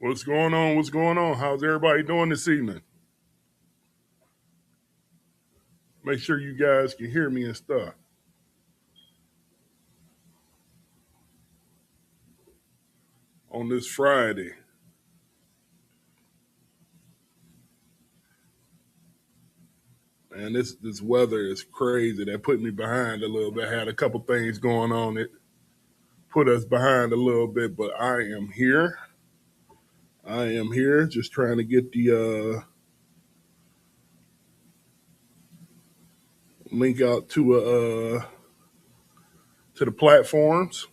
What's going on? What's going on? How's everybody doing this evening? Make sure you guys can hear me and stuff on this Friday. Man, this weather is crazy. That put me behind a little bit. Had a couple things going on that put us behind a little bit, but I am here. I am here, just trying to get the link out to the platforms,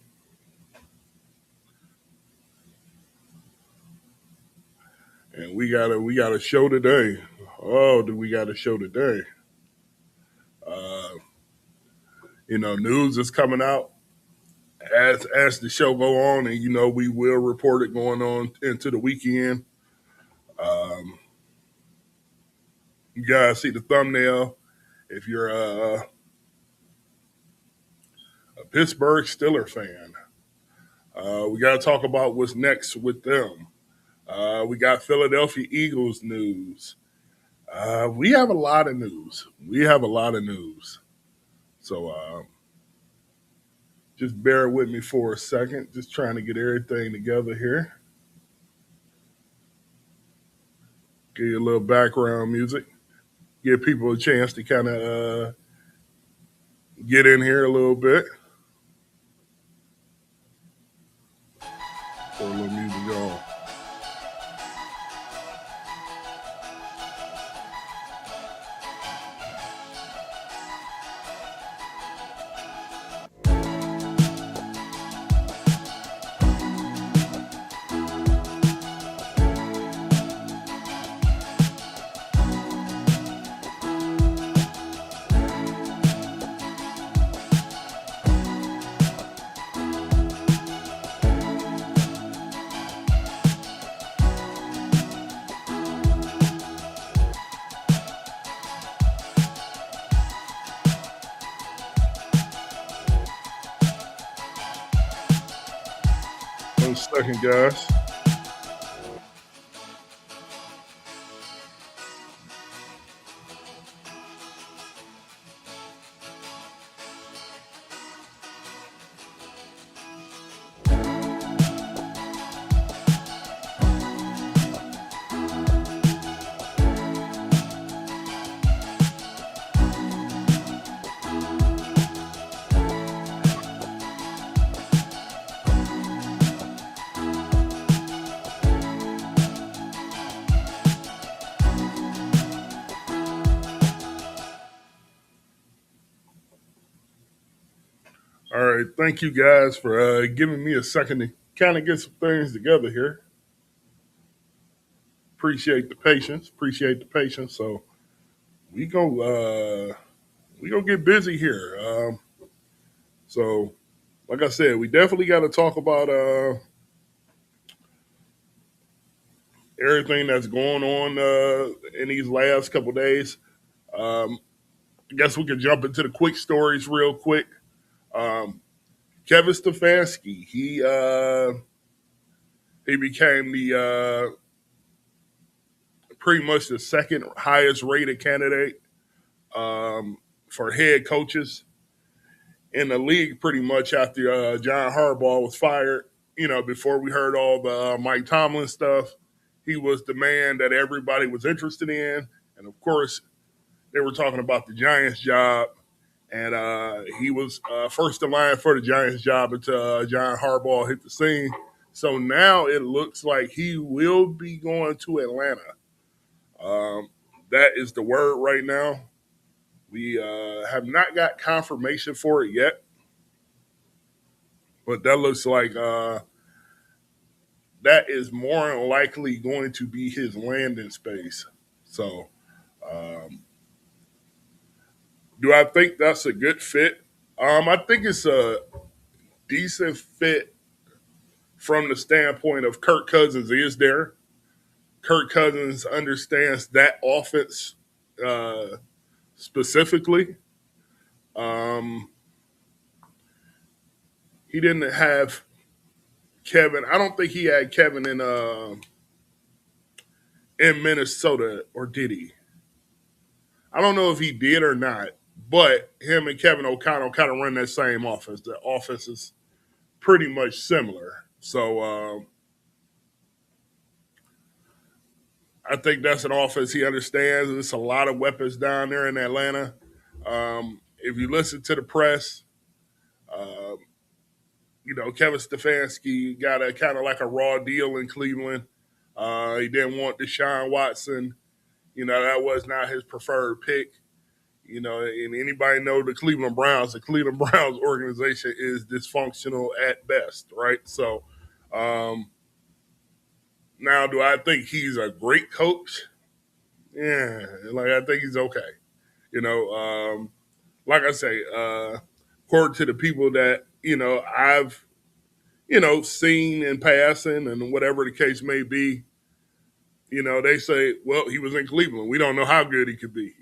and we got a show today. Oh, do we got a show today? Uh, News is coming out as the show go on, and we will report it going on into the weekend. Um, you guys see the thumbnail. If you're a Pittsburgh Steelers fan, we got to talk about what's next with them. We got Philadelphia Eagles news. We have a lot of news. So just bear with me for a second. Just trying to get everything together here. Give you a little background music. Give people a chance to kind of get in here a little bit. Put a little music on. One second, guys. All right, thank you guys for giving me a second to kind of get some things together here. Appreciate the patience. So we go we gonna get busy here. So like I said, we definitely got to talk about everything that's going on in these last couple days. Um, I guess we can jump into the quick stories real quick. Um, Kevin Stefanski, he became the pretty much the second highest rated candidate for head coaches in the league, pretty much after John Harbaugh was fired. Before we heard all the Mike Tomlin stuff, he was the man that everybody was interested in, and of course, they were talking about the Giants job, and he was first in line for the Giants job until John Harbaugh hit the scene. So now it looks like he will be going to Atlanta. Um, that is the word right now. We have not got confirmation for it yet, but that looks like that is more than likely going to be his landing space. So, um, do I think that's a good fit? I think it's a decent fit from the standpoint of Kirk Cousins is there. Kirk Cousins understands that offense uh, specifically. Um, he didn't have Kevin. I don't think he had Kevin in. in Minnesota, or did he? I don't know if he did or not, but him and Kevin O'Connell kind of run that same offense. The offense is pretty much similar. So I think that's an offense he understands. There's a lot of weapons down there in Atlanta. If you listen to the press, um, Kevin Stefanski got a kind of like a raw deal in Cleveland. He didn't want Deshaun Watson. That was not his preferred pick. And anybody know the Cleveland Browns. The Cleveland Browns organization is dysfunctional at best, right? So now, do I think he's a great coach? Yeah, I think he's okay. You know, like I say, according to the people that I've seen in passing and whatever the case may be, they say, well, he was in Cleveland. We don't know how good he could be.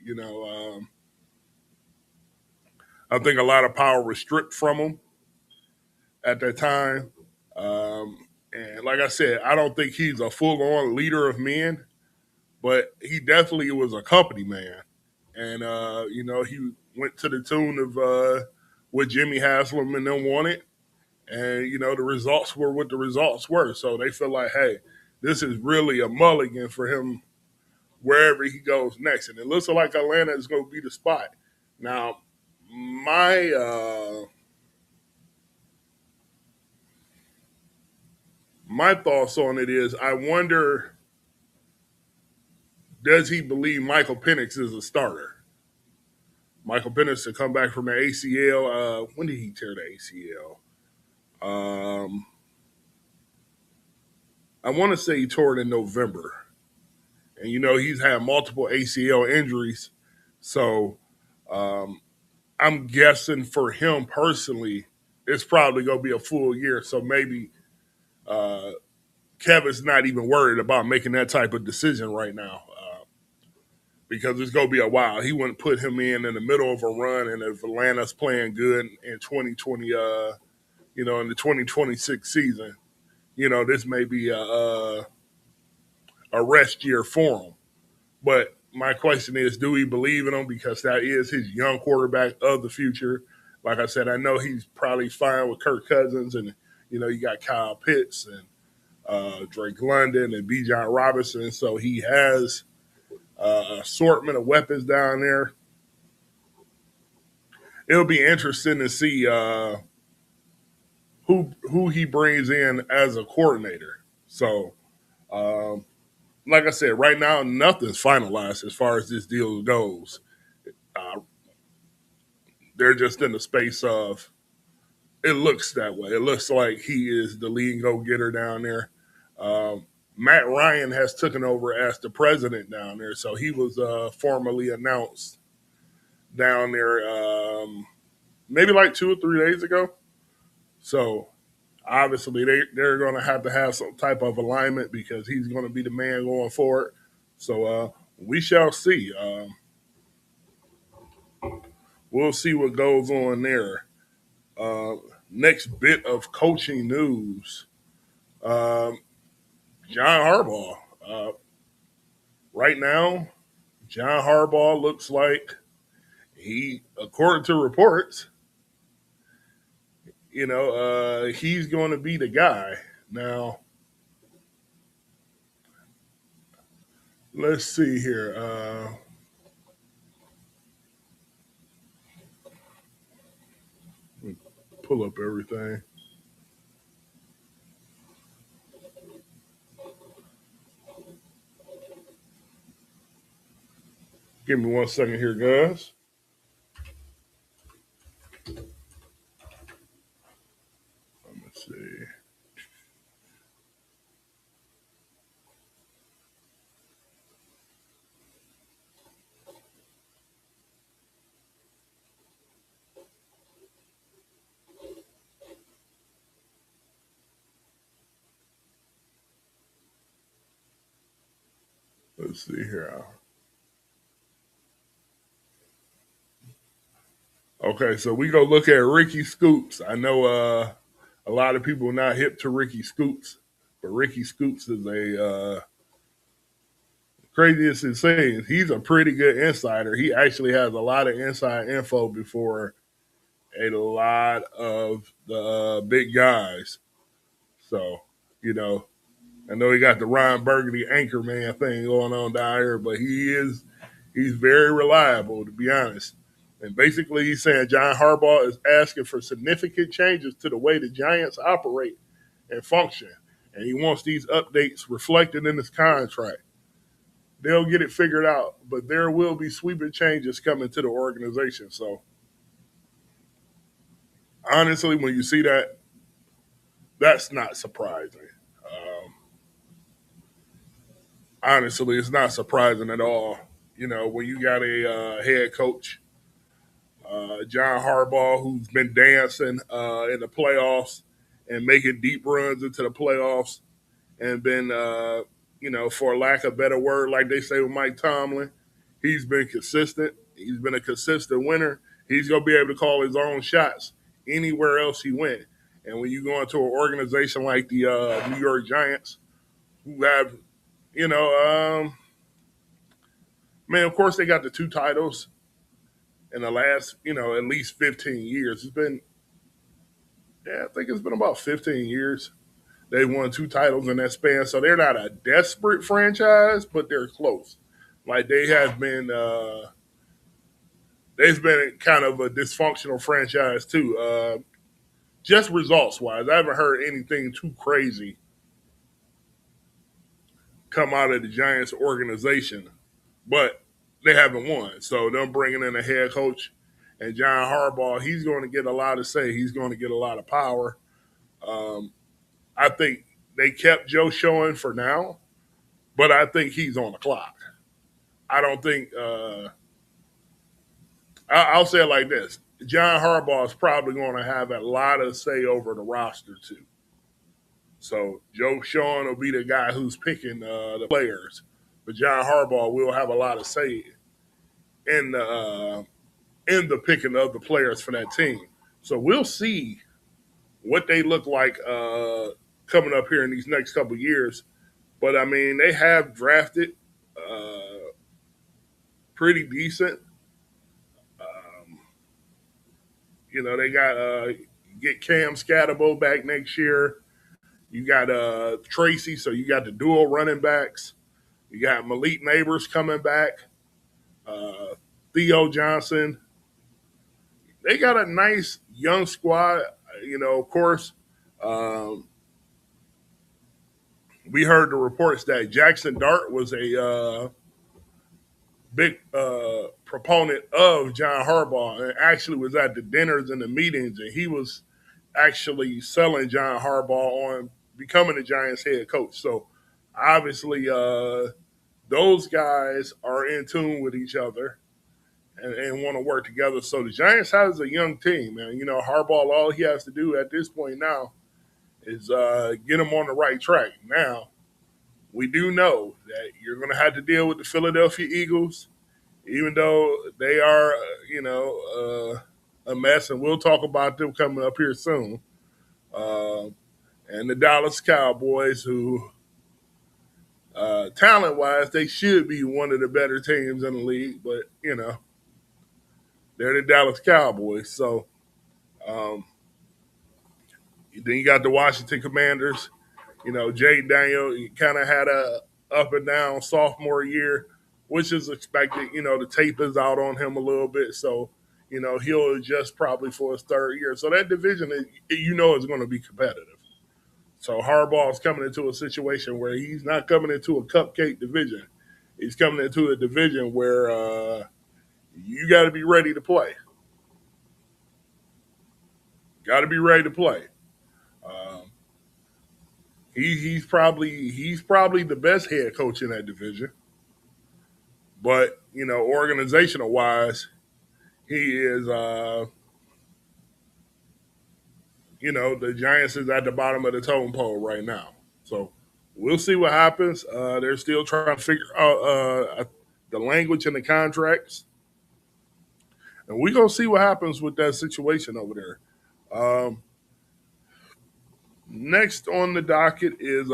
I think a lot of power was stripped from him at that time. And like I said, I don't think he's a full-on leader of men, but he definitely was a company man. And, he went to the tune of what Jimmy Haslam and them wanted. And, the results were what the results were. So they feel like, hey, this is really a mulligan for him wherever he goes next. And it looks like Atlanta is going to be the spot. Now, my thoughts on it is I wonder, does he believe Michael Penix is a starter? Michael Penix to come back from the ACL. When did he tear the ACL? I want to say he tore it in November. And, he's had multiple ACL injuries. So I'm guessing for him personally, it's probably going to be a full year. So maybe Kevin's not even worried about making that type of decision right now because it's going to be a while. He wouldn't put him in the middle of a run, and if Atlanta's playing good in 2020, in the 2026 season, this may be a rest year for him. But my question is, do we believe in him? Because that is his young quarterback of the future. Like I said, I know he's probably fine with Kirk Cousins, and you got Kyle Pitts and Drake London and B. John Robinson. So he has an assortment of weapons down there. It'll be interesting to see who he brings in as a coordinator. So, like I said, right now nothing's finalized as far as this deal goes. Uh, they're just in the space of it looks that way. It looks like he is the lead go getter down there. Matt Ryan has taken over as the president down there, so he was formally announced down there maybe like 2 or 3 days ago. So obviously they're going to have some type of alignment because he's going to be the man going forward. So we shall see. We'll see what goes on there. Next bit of coaching news. Um, John Harbaugh. Right now, John Harbaugh looks like according to reports, he's going to be the guy. Now, let's see here. Pull up everything. Give me 1 second here, guys. Let me see. Let's see here. Okay, so we go look at Ricky Scoops. I know a lot of people are not hip to Ricky Scoops, but Ricky Scoops is crazy as it seems, he's a pretty good insider. He actually has a lot of inside info before a lot of the big guys. So, you know, I know he got the Ron Burgundy anchorman thing going on down here, but he's very reliable, to be honest. And basically, he's saying John Harbaugh is asking for significant changes to the way the Giants operate and function, and he wants these updates reflected in his contract. They'll get it figured out, but there will be sweeping changes coming to the organization. So, honestly, when you see that, that's not surprising. Um, Honestly, it's not surprising at all. You know, when you got a head coach, John Harbaugh, who's been dancing in the playoffs and making deep runs into the playoffs, and been, for lack of a better word, like they say with Mike Tomlin, he's been consistent. He's been a consistent winner. He's going to be able to call his own shots anywhere else he went. And when you go into an organization like the New York Giants, who have, you know, man, of course they got the two titles in the last, at least 15 years. It's been, yeah, I think it's been about 15 years. They won two titles in that span, so they're not a desperate franchise, but they're close. Like they've been kind of a dysfunctional franchise too. Just results wise, I haven't heard anything too crazy come out of the Giants organization, but they haven't won. So them bringing in a head coach and John Harbaugh, he's going to get a lot to say. He's going to get a lot of power. Um, I think they kept Joe Schoen for now, but I think he's on the clock. I don't think. I'll say it like this: John Harbaugh is probably going to have a lot of say over the roster too. So Joe Sean will be the guy who's picking the players, but John Harbaugh will have a lot of say in the picking of the players for that team. So we'll see what they look like coming up here in these next couple of years. But I mean, they have drafted pretty decent. Um, they got get Cam Scatterbo back next year. You got Tracy, so you got the dual running backs. You got Malik Neighbors coming back. Uh, Theo Johnson. They got a nice young squad. Of course, um, we heard the reports that Jackson Dart was a big proponent of John Harbaugh and actually was at the dinners and the meetings, and he was actually selling John Harbaugh on becoming the Giants head coach. So obviously, those guys are in tune with each other and want to work together. So the Giants has a young team, and Harbaugh, all he has to do at this point now is get them on the right track. Now we do know that you're going to have to deal with the Philadelphia Eagles, even though they are, a mess, and we'll talk about them coming up here soon. Uh, and the Dallas Cowboys, who talent wise, they should be one of the better teams in the league, but they're the Dallas Cowboys. So um, then you got the Washington Commanders. Jay Daniel kind of had a up and down sophomore year, which is expected. The tape is out on him a little bit, so he'll adjust probably for his third year. So that division, is going to be competitive. So Harbaugh is coming into a situation where he's not coming into a cupcake division. He's coming into a division where you got to be ready to play. Got to be ready to play. Um, he's probably the best head coach in that division. But organizational wise, he is. The Giants is at the bottom of the totem pole right now. So we'll see what happens. They're still trying to figure out the language and the contracts, and we're gonna see what happens with that situation over there. Um, Next on the docket is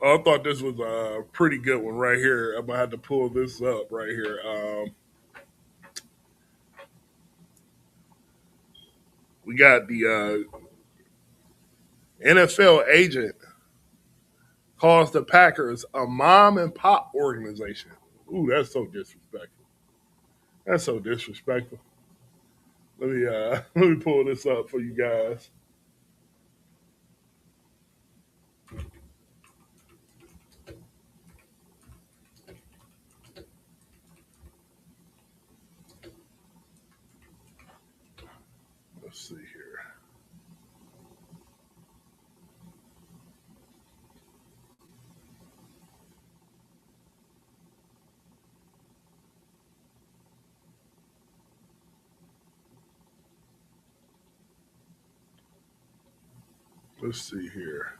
I thought this was a pretty good one right here. I'm gonna have to pull this up right here. We got the NFL agent calls the Packers a mom and pop organization. Ooh, that's so disrespectful. That's so disrespectful. Let me let me pull this up for you guys. Let's see here. Let's see here.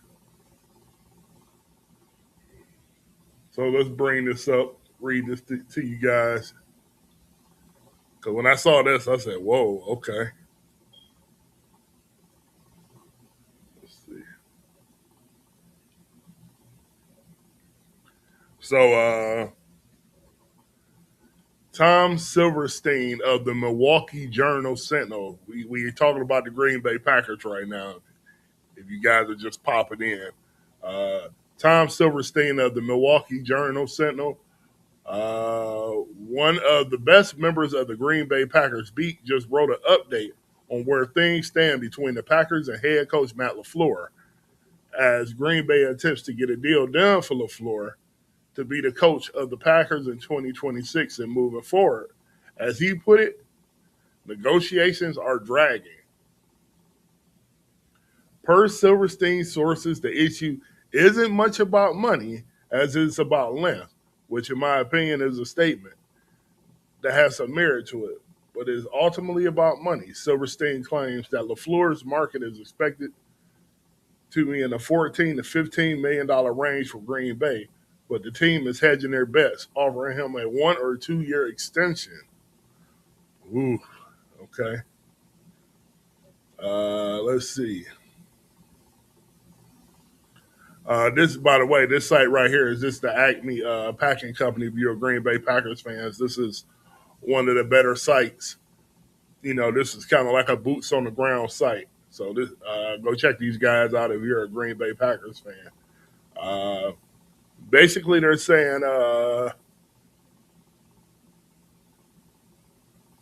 So let's bring this up. Read this to you guys. Because when I saw this, I said, "Whoa, okay." Let's see. So Tom Silverstein of the Milwaukee Journal Sentinel. We are talking about the Green Bay Packers right now. If you guys are just popping in, uh, Tom Silverstein of the Milwaukee Journal Sentinel, one of the best members of the Green Bay Packers beat, just wrote an update on where things stand between the Packers and head coach Matt LaFleur, as Green Bay attempts to get a deal done for LaFleur to be the coach of the Packers in 2026 and moving forward. As he put it, negotiations are dragging. Per Silverstein sources, the issue isn't much about money as it's about length, which, in my opinion, is a statement that has some merit to it, but is ultimately about money. Silverstein claims that LaFleur's market is expected to be in the $14 to $15 million range for Green Bay, but the team is hedging their bets, offering him a 1 or 2 year extension. Ooh, okay. Let's see. This, by the way, this site right here is just the Acme Packing Company. If you're a Green Bay Packers fans, this is one of the better sites. You know, this is kind of like a boots on the ground site. So this, go check these guys out if you're a Green Bay Packers fan. Uh, Basically, they're saying,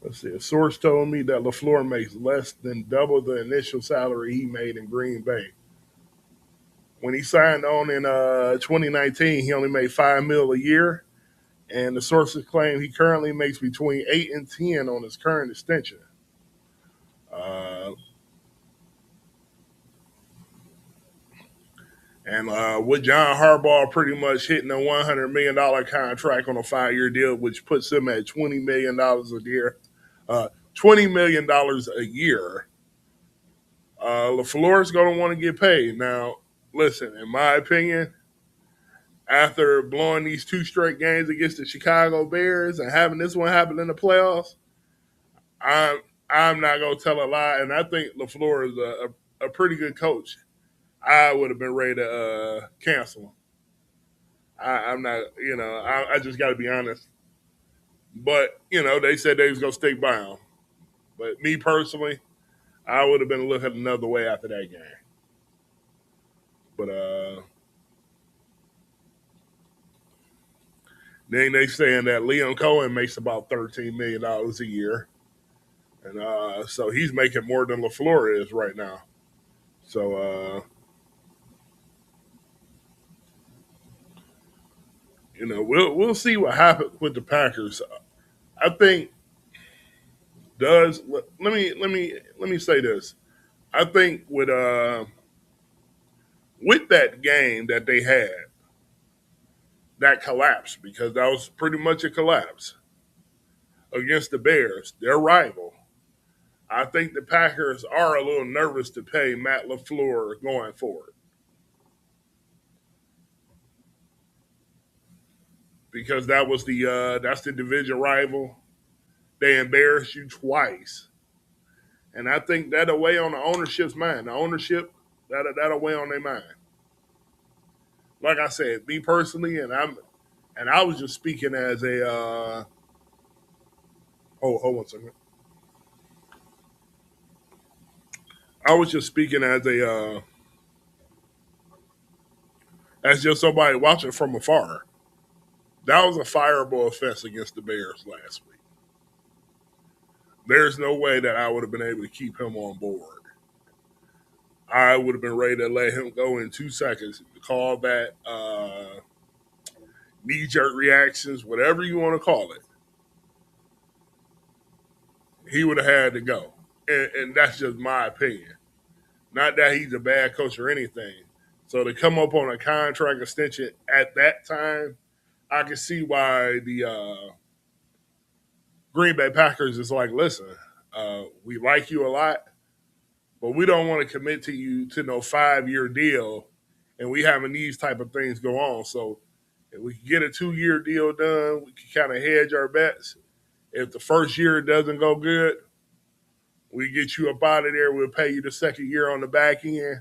let's see, a source told me that LaFleur makes less than double the initial salary he made in Green Bay. When he signed on in 2019, he only made $5 million a year, and the sources claim he currently makes between 8 and 10 on his current extension. Uh, and with John Harbaugh pretty much hitting a $100 million contract on a 5 year deal, which puts him at $20 million a year, $20 million a year. LaFleur is going to want to get paid. Now, listen, in my opinion, after blowing these 2 straight games against the Chicago Bears and having this one happen in the playoffs, I'm I'm not gonna tell a lie, and I think LaFleur is a pretty good coach. I would have been ready to cancel him. I'm not, I just got to be honest. But they said they was gonna stick by him. But me personally, I would have been looking another way after that game. But then they saying that Liam Cohen makes about $13 million a year, and so he's making more than LaFleur is right now. So we'll see what happens with the Packers. I think does let me say this. I think with that game that they had, that collapse, because that was pretty much a collapse against the Bears, their rival. I think the Packers are a little nervous to pay Matt LaFleur going forward because that's the division rival. They embarrassed you twice, and I think that'll weigh on the ownership's mind. The ownership that'll weigh on their mind like I said, me personally, and I was just speaking as a hold one second. I was just speaking as just somebody watching from afar. That was a fireable offense against the Bears last week. There's no way that I would have been able to keep him on board. I would have been ready to let him go in 2 seconds. Call that knee jerk reactions, whatever you want to call it. He would have had to go. And that's just my opinion. Not that he's a bad coach or anything. So to come up on a contract extension at that time, I can see why the Green Bay Packers is like, listen, we like you a lot, but we don't want to commit to you to no 5-year deal, and we having these type of things go on. So if we can get a 2-year deal done, we can kind of hedge our bets. If the first year doesn't go good, we get you up out of there. We'll pay you the second year on the back end,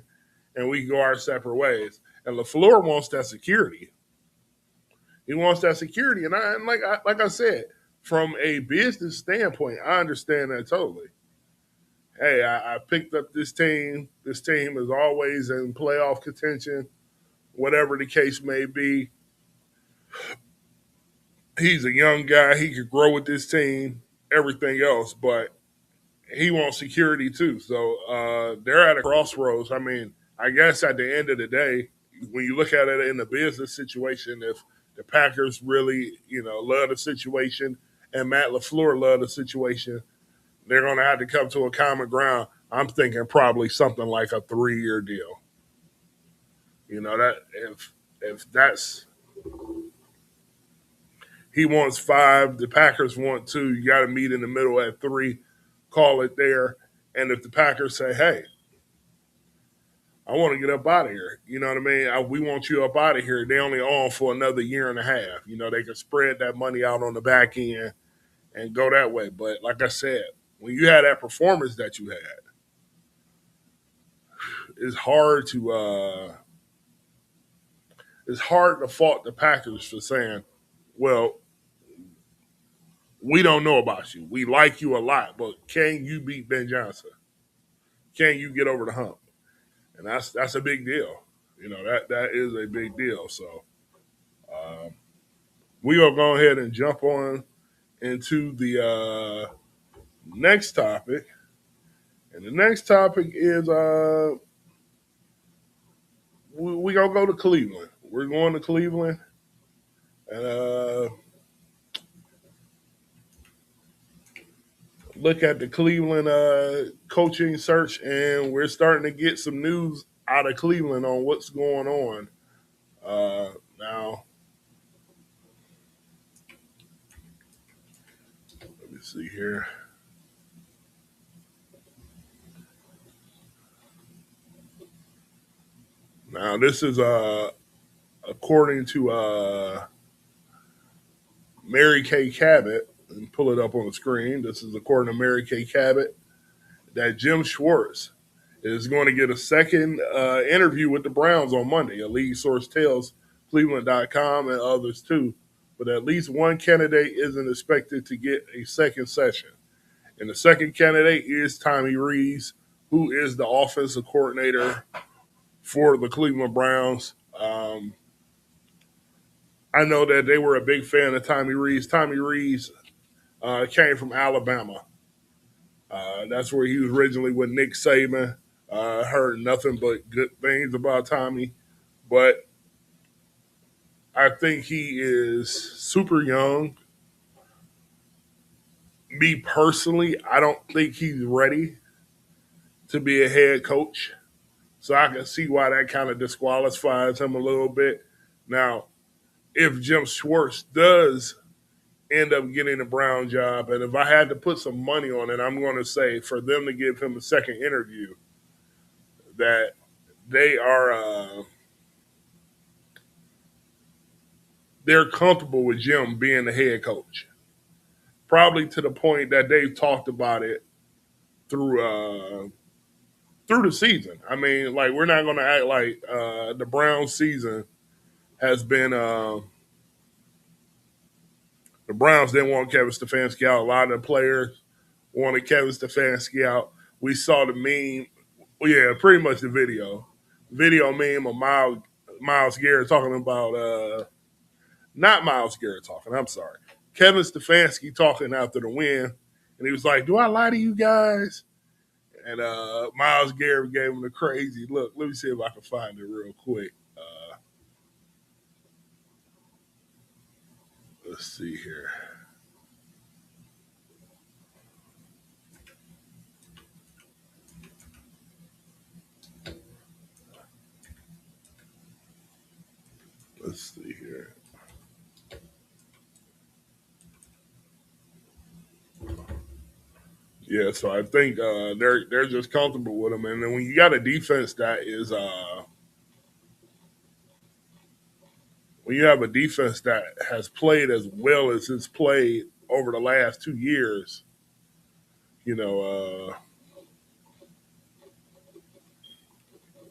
and we can go our separate ways. And LaFleur wants that security. He wants that security, and like I said, from a business standpoint, I understand that totally. Hey, I picked up this team. This team is always in playoff contention, whatever the case may be. He's a young guy. He could grow with this team, everything else, but he wants security too. So they're at a crossroads. I mean, I guess at the end of the day, when you look at it in the business situation, if the Packers really, love the situation and Matt LaFleur love the situation, they're going to have to come to a common ground. I'm thinking probably something like a 3-year deal. That if that's he wants 5, the Packers want 2. You got to meet in the middle at 3, call it there. And if the Packers say, hey, I want to get up out of here, you know what I mean? We want you up out of here. They only on for another year and a half. They can spread that money out on the back end and go that way. But like I said, when you had that performance that you had, it's hard to fault the Packers for saying, well, we don't know about you. We like you a lot, but can you beat Ben Johnson? Can you get over the hump? And that's a big deal. That is a big deal. So we gonna go ahead and jump on into the next topic. And the next topic is we gonna go to Cleveland. We're going to Cleveland, and look at the Cleveland coaching search, and we're starting to get some news out of Cleveland on what's going on. Now, let me see here. Now, this is according to Mary Kay Cabot, and pull it up on the screen. This is according to Mary Kay Cabot that Jim Schwartz is going to get a second interview with the Browns on Monday. A league source tells Cleveland.com and others too. But at least one candidate isn't expected to get a second session. And the second candidate is Tommy Rees, who is the offensive coordinator for the Cleveland Browns. I know that they were a big fan of Tommy Rees. Tommy Rees came from Alabama. That's where he was originally with Nick Saban. Heard nothing but good things about Tommy. But I think he is super young. Me personally, I don't think he's ready to be a head coach. So I can see why that kind of disqualifies him a little bit. Now, if Jim Schwartz does end up getting a Brown job, and if I had to put some money on it, I'm going to say for them to give him a second interview, that they are they're comfortable with Jim being the head coach. Probably to the point that they've talked about it through the season. I mean, like we're not going to act like the Brown season has been the Browns didn't want Kevin Stefanski out. A lot of the players wanted Kevin Stefanski out. We saw the meme, yeah, pretty much the video meme of Miles Garrett talking about not Miles Garrett talking. I'm sorry, Kevin Stefanski talking after the win, and he was like, "Do I lie to you guys?" And Miles Garrett gave him the crazy look. Let me see if I can find it real quick. Let's see here. Let's see here. Yeah, so I think they're just comfortable with him, and then when you got a defense that is when you have a defense that has played as well as it's played over the last 2 years, you know,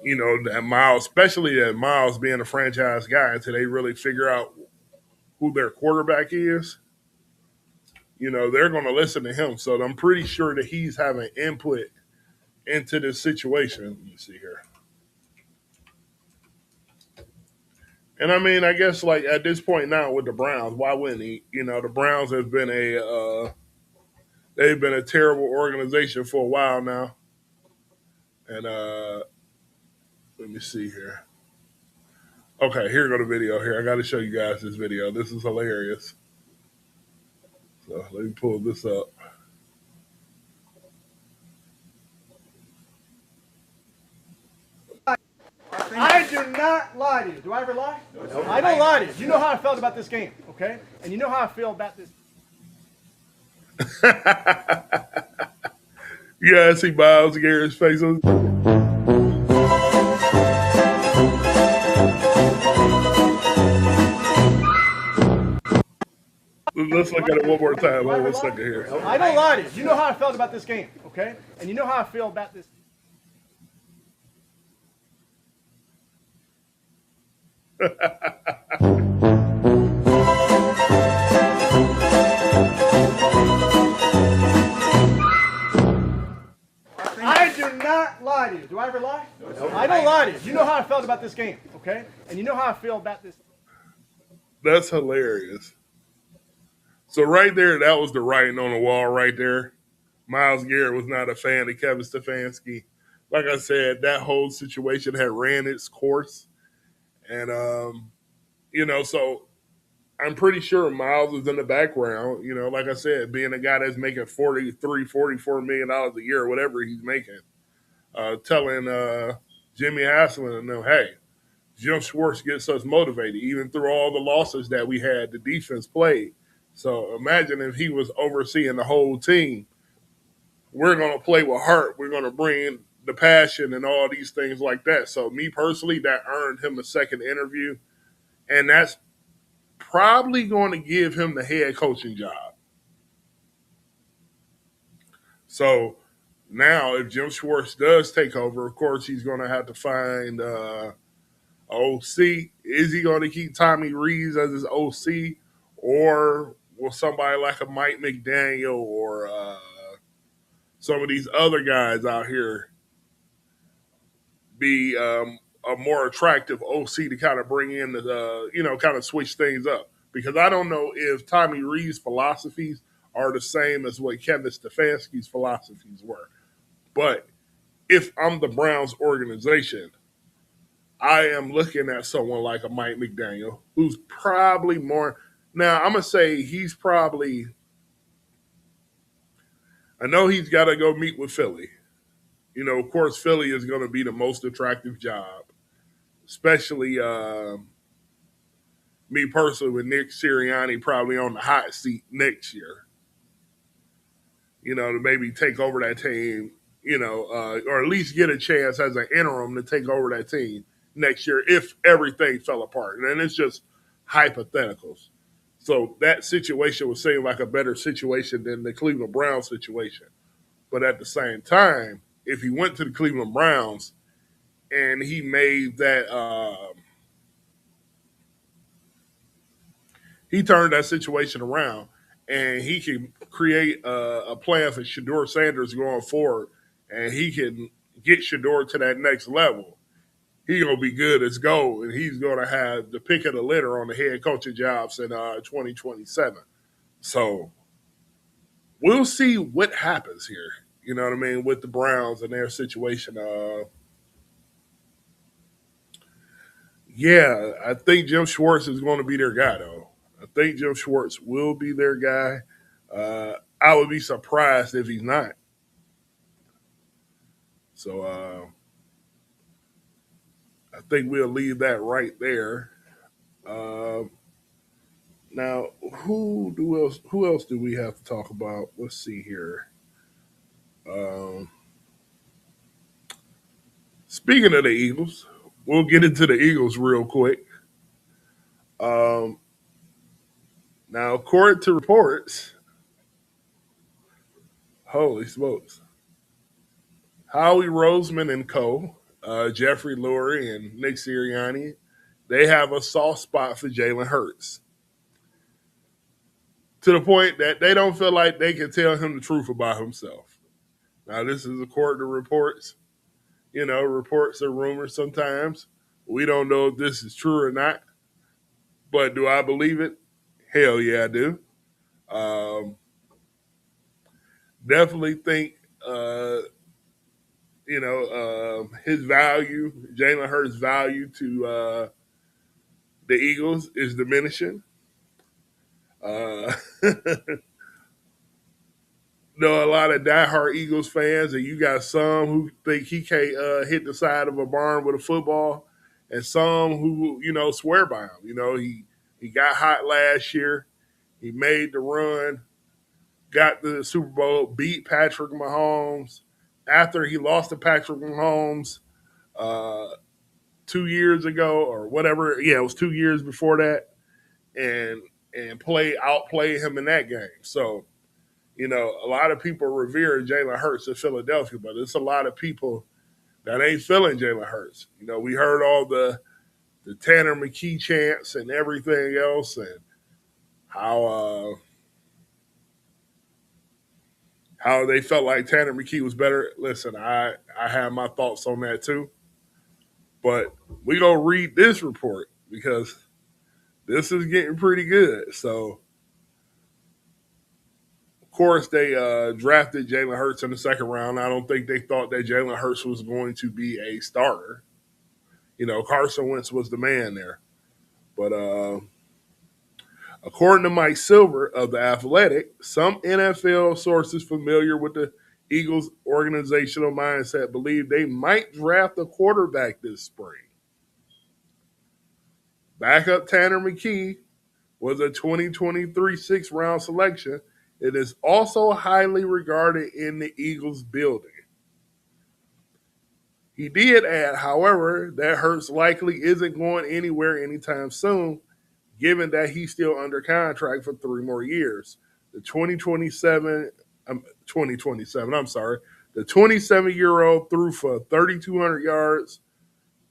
that Miles, especially that Miles being a franchise guy, until they really figure out who their quarterback is, they're going to listen to him. So I'm pretty sure that he's having input into this situation. Let me see here. And I mean, I guess like at this point now with the Browns, why wouldn't he? The Browns have been they've been a terrible organization for a while now. And let me see here. Okay, here go the video here. I got to show you guys this video. This is hilarious. So let me pull this up. I do not lie to you. Do I ever lie? No. I don't lie to you. You know how I felt about this game, okay? And you know how I feel about this. Yeah, I see Miles Garrett's face. Let's look at it one more time. Hold on a second here. I don't lie to you. You know how I felt about this game, okay? And you know how I feel about this. I do not lie to you. Do I ever lie? No. I don't lie to you. You know how I felt about this game, okay? And you know how I feel about this. That's hilarious. So right there, that was the writing on the wall right there. Miles Garrett was not a fan of Kevin Stefanski. Like I said, that whole situation had ran its course. And, so I'm pretty sure Miles is in the background, like I said, being a guy that's making $44 million a year, or whatever he's making, telling Jimmy Haslam and them, hey, Jim Schwartz gets us motivated. Even through all the losses that we had, the defense played. So imagine if he was overseeing the whole team. We're going to play with heart. We're going to bring the passion and all these things like that. So me personally, that earned him a second interview. And that's probably going to give him the head coaching job. So now if Jim Schwartz does take over, of course, he's going to have to find OC. Is he going to keep Tommy Rees as his OC? Or will somebody like a Mike McDaniel or some of these other guys out here be a more attractive OC to kind of bring in the, kind of switch things up? Because I don't know if Tommy Rees' philosophies are the same as what Kevin Stefanski's philosophies were. But if I'm the Browns organization, I am looking at someone like a Mike McDaniel, who's probably more. Now, I'm going to say he's probably. I know he's got to go meet with Philly. Of course, Philly is going to be the most attractive job, especially me personally with Nick Sirianni probably on the hot seat next year. To maybe take over that team, or at least get a chance as an interim to take over that team next year if everything fell apart. And it's just hypotheticals. So that situation would seem like a better situation than the Cleveland Browns situation. But at the same time, if he went to the Cleveland Browns and he made that he turned that situation around, and he can create a plan for Shador Sanders going forward, and he can get Shador to that next level. He's gonna be good as gold, and he's gonna have the pick of the litter on the head coaching jobs in 2027. So we'll see what happens here. You know what I mean with the Browns and their situation. Yeah, I think Jim Schwartz is going to be their guy, though. I think Jim Schwartz will be their guy. I would be surprised if he's not. So I think we'll leave that right there. Uh, Now, Who else do we have to talk about? Let's see here. Um, Speaking of the Eagles, we'll get into the Eagles real quick. Um, Now, according to reports, holy smokes, Howie Roseman and co. Jeffrey Lurie and Nick Sirianni, they have a soft spot for Jalen Hurts to the point that they don't feel like they can tell him the truth about himself. Now, this is according to reports. You know, reports are rumors sometimes. We don't know if this is true or not, but do I believe it? Hell yeah, I do. Um, Definitely think, his value, Jalen Hurts' value to the Eagles is diminishing. Uh, know a lot of diehard Eagles fans, and you got some who think he can't hit the side of a barn with a football, and some who swear by him. He got hot last year. He made the run, got the Super Bowl, beat Patrick Mahomes. After he lost to Patrick Mahomes 2 years ago or whatever, yeah, it was 2 years before that, and outplay him in that game. So a lot of people revere Jalen Hurts in Philadelphia, but it's a lot of people that ain't feeling Jalen Hurts. We heard all the Tanner McKee chants and everything else, and how they felt like Tanner McKee was better. Listen, I have my thoughts on that too, but we gonna read this report because this is getting pretty good. So, of course, they drafted Jalen Hurts in the second round. I don't think they thought that Jalen Hurts was going to be a starter. Carson Wentz was the man there. But according to Mike Silver of The Athletic, some NFL sources familiar with the Eagles' organizational mindset believe they might draft a quarterback this spring. Backup Tanner McKee was a 2023 sixth-round selection. It is also highly regarded in the Eagles building. He did add, however, that Hurts likely isn't going anywhere anytime soon, given that he's still under contract for 3 more years. The 27-year-old threw for 3,200 yards,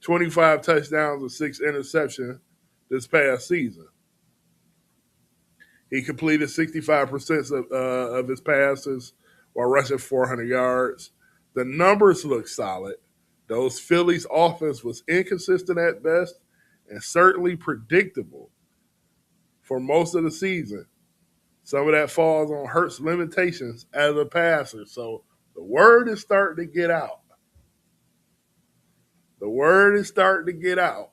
25 touchdowns, and 6 interceptions this past season. He completed 65% of his passes while rushing 400 yards. The numbers look solid. Those Phillies' offense was inconsistent at best and certainly predictable for most of the season. Some of that falls on Hurts' limitations as a passer. So the word is starting to get out. The word is starting to get out.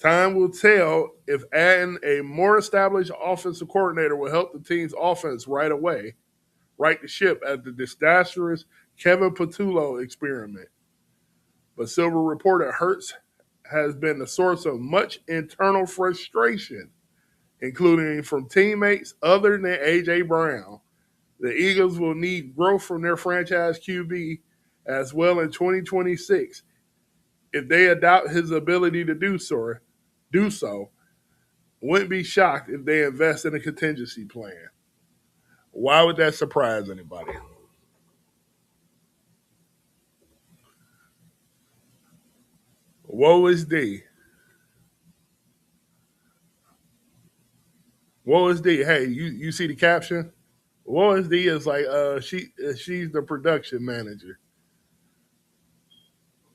Time will tell if adding a more established offensive coordinator will help the team's offense right away, right the ship at the disastrous Kevin Patullo experiment. But Silver reported Hurts has been the source of much internal frustration, including from teammates other than A.J. Brown. The Eagles will need growth from their franchise QB as well in 2026. If they adopt his ability to do so, wouldn't be shocked if they invest in a contingency plan. Why would that surprise anybody? Woe is thee. Woe is D. Hey, you see the caption? Woe is D is like she's the production manager.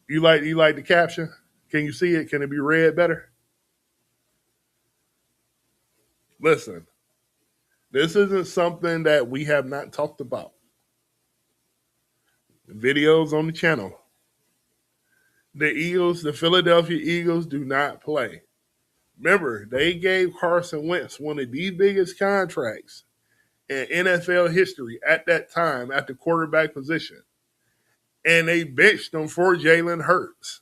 You like the caption? Can you see it? Can it be read better? Listen, this isn't something that we have not talked about. Videos on the channel. The Philadelphia Eagles do not play. Remember, they gave Carson Wentz one of the biggest contracts in NFL history at that time at the quarterback position. And they benched him for Jalen Hurts.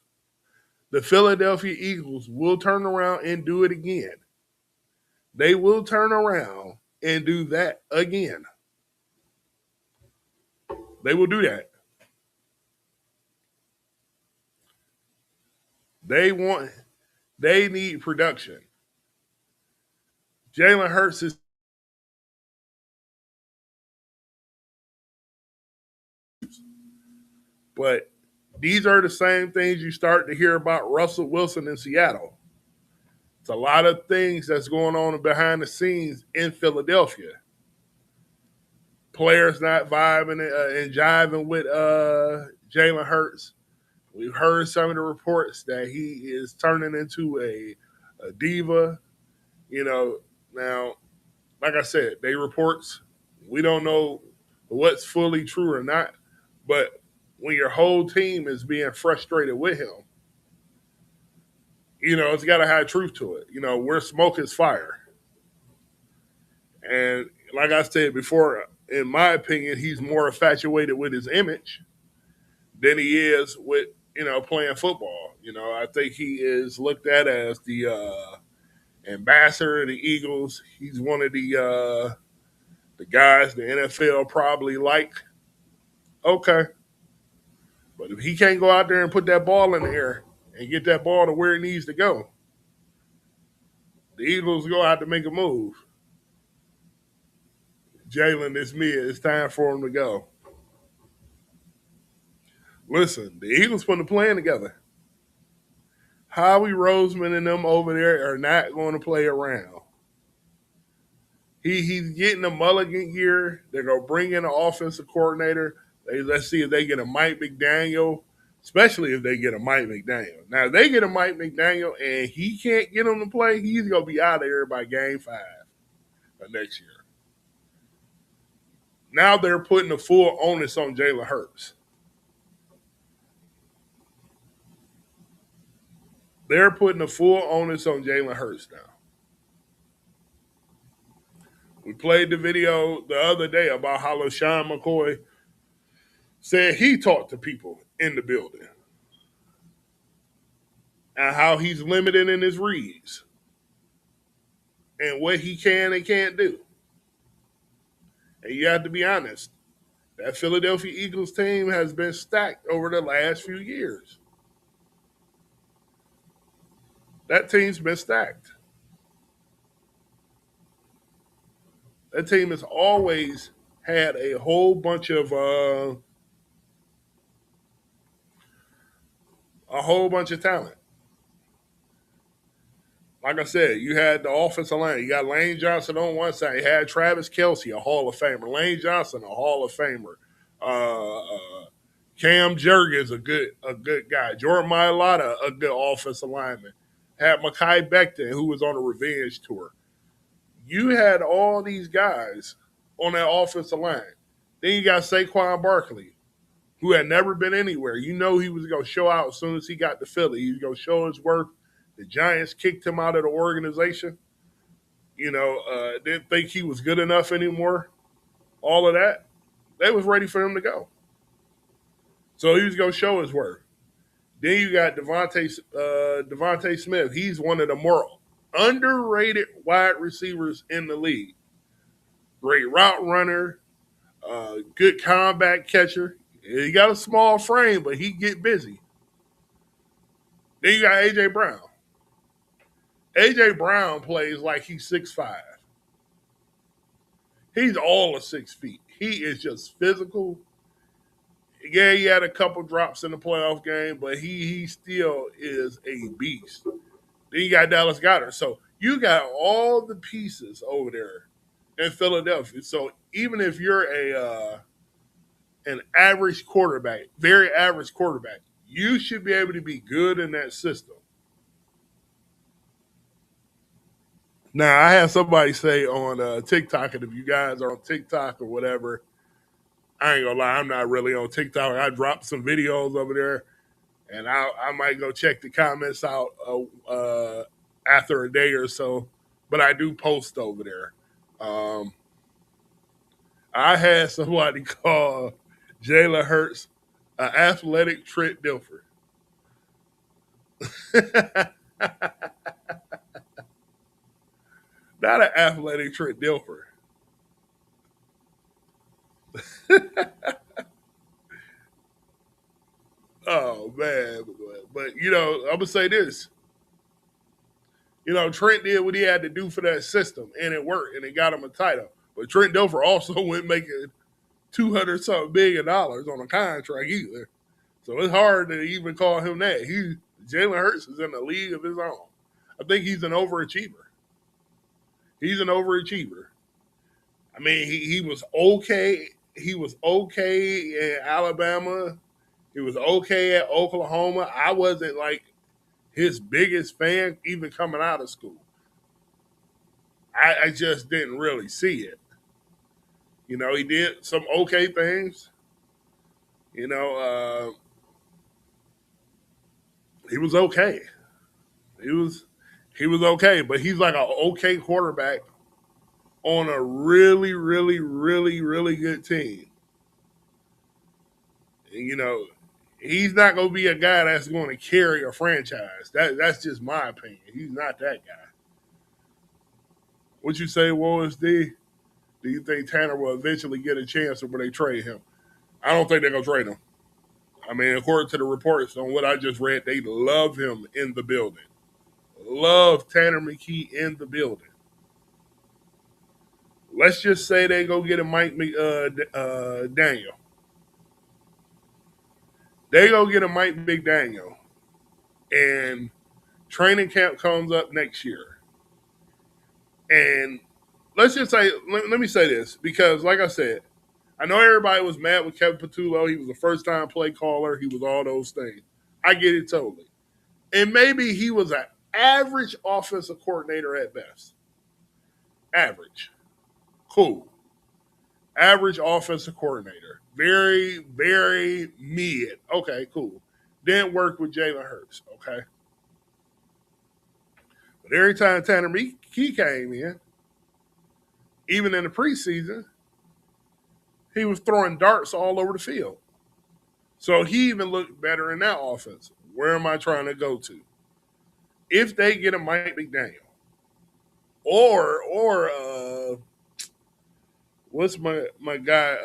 The Philadelphia Eagles will turn around and do it again. They will turn around and do that again. They will do that. They need production. Jalen Hurts is, but these are the same things you start to hear about Russell Wilson in Seattle. It's a lot of things that's going on behind the scenes in Philadelphia. Players not vibing and jiving with Jalen Hurts. We've heard some of the reports that he is turning into a diva. You know, now, like I said, they reports. We don't know what's fully true or not. But when your whole team is being frustrated with him, it's got to have truth to it. Where smoke is fire. And like I said before, in my opinion, he's more infatuated with his image than he is with, playing football. I think he is looked at as the ambassador of the Eagles. He's one of the guys the NFL probably like. Okay. But if he can't go out there and put that ball in the air and get that ball to where it needs to go, the Eagles go out to make a move. Jalen, it's me. It's time for him to go. Listen, the Eagles putting a plan together. Howie Roseman and them over there are not going to play around. He's getting a mulligan year. They're going to bring in an offensive coordinator. Let's see if they get a Mike McDaniel, especially if they get a Mike McDaniel. Now, if they get a Mike McDaniel and he can't get him to play, he's going to be out of here by game 5 of next year. Now they're putting the full onus on Jalen Hurts. They're putting the full onus on Jalen Hurts now. We played the video the other day about how LaShawn McCoy said he talked to people in the building and how he's limited in his reads and what he can and can't do. And you have to be honest, that Philadelphia Eagles team has been stacked over the last few years. That team's been stacked. That team has always had a whole bunch of talent. Like I said, you had the offensive line. You got Lane Johnson on one side. You had Travis Kelce, a Hall of Famer. Lane Johnson, a Hall of Famer. Cam Jurgens, a good guy. Jordan Mailata, a good offensive lineman. Had Mekhi Becton, who was on a revenge tour. You had all these guys on that offensive line. Then you got Saquon Barkley, who had never been anywhere. He was going to show out as soon as he got to Philly. He was going to show his worth. The Giants kicked him out of the organization. Didn't think he was good enough anymore. All of that. They was ready for him to go. So he was going to show his worth. Then you got Devontae Smith. He's one of the more underrated wide receivers in the league. Great route runner, good combat catcher. He got a small frame, but he get busy. Then you got A.J. Brown. A.J. Brown plays like he's 6'5". He's all of 6 feet. He is just physical. Yeah, he had a couple drops in the playoff game, but he still is a beast. Then you got Dallas Goedert. So You got all the pieces over there in Philadelphia. So even if you're an average quarterback, very average quarterback, you should be able to be good in that system. Now, I had somebody say on TikTok, and if you guys are on TikTok or whatever, I ain't gonna lie, I'm not really on TikTok. I dropped some videos over there, and I might go check the comments out after a day or so. But I do post over there. Um, I had somebody call Jalen Hurts an athletic Trent Dilfer. Not an athletic Trent Dilfer. Oh man, but I'm gonna say this. Trent did what he had to do for that system, and it worked, and it got him a title. But Trent Dilfer also went making 200 something $1 billion on a contract either. So it's hard to even call him that. Jalen Hurts is in a league of his own. I think he's an overachiever. He's an overachiever. I mean, he was okay. He was okay in Alabama. He was okay at Oklahoma. I wasn't like his biggest fan even coming out of school. I just didn't really see it. He did some okay things. You know, he was okay. He was he was okay, but he's like an okay quarterback on a really, really, really, really good team. And, he's not going to be a guy that's going to carry a franchise. That's just my opinion. He's not that guy. What you say, Wallace D? Do you think Tanner will eventually get a chance when they trade him? I don't think they're going to trade him. I mean, according to the reports on what I just read, they love him in the building. Love Tanner McKee in the building. Let's just say they go get a Mike Daniel. They go get a Mike McDaniel, and training camp comes up next year. And let's just say, let me say this, because like I said, I know everybody was mad with Kevin Patullo. He was a first-time play caller. He was all those things. I get it totally. And maybe he was an average offensive coordinator at best. Average. Cool. Average offensive coordinator. Very, very mid. Okay, cool. Didn't work with Jalen Hurts. Okay. But every time Tanner McKee came in, even in the preseason, he was throwing darts all over the field. So he even looked better in that offense. Where am I trying to go to? If they get a Mike McDaniel, or what's my guy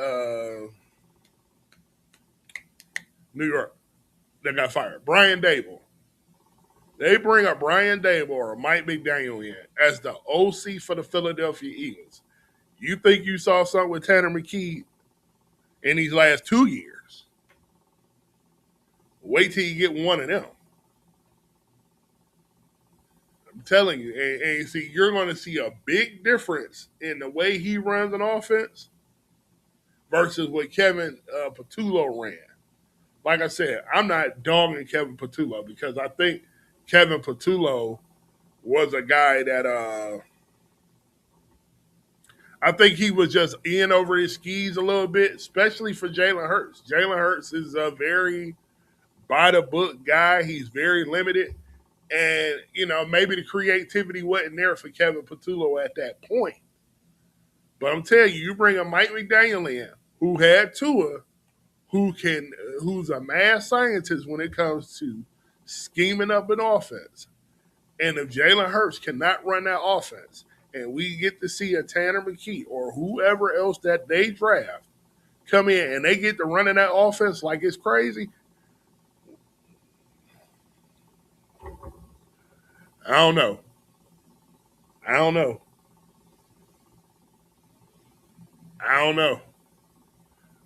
New York that got fired? Brian Dable. They bring up Brian Dable or Mike McDaniel in as the OC for the Philadelphia Eagles. You think you saw something with Tanner McKee in these last 2 years? Wait till you get one of them. I'm telling you, and see, you're going to see a big difference in the way he runs an offense versus what Kevin Patullo ran. Like I said, I'm not dogging Kevin Patullo because I think Kevin Patullo was a guy that I think he was just in over his skis a little bit, especially for Jalen Hurts. Jalen Hurts is a very by the book guy. He's very limited. And, maybe the creativity wasn't there for Kevin Patullo at that point. But I'm telling you, you bring a Mike McDaniel in who had Tua, who's a mad scientist when it comes to scheming up an offense. And if Jalen Hurts cannot run that offense, and we get to see a Tanner McKee or whoever else that they draft come in and they get to running that offense like it's crazy, I don't know. I don't know. I don't know.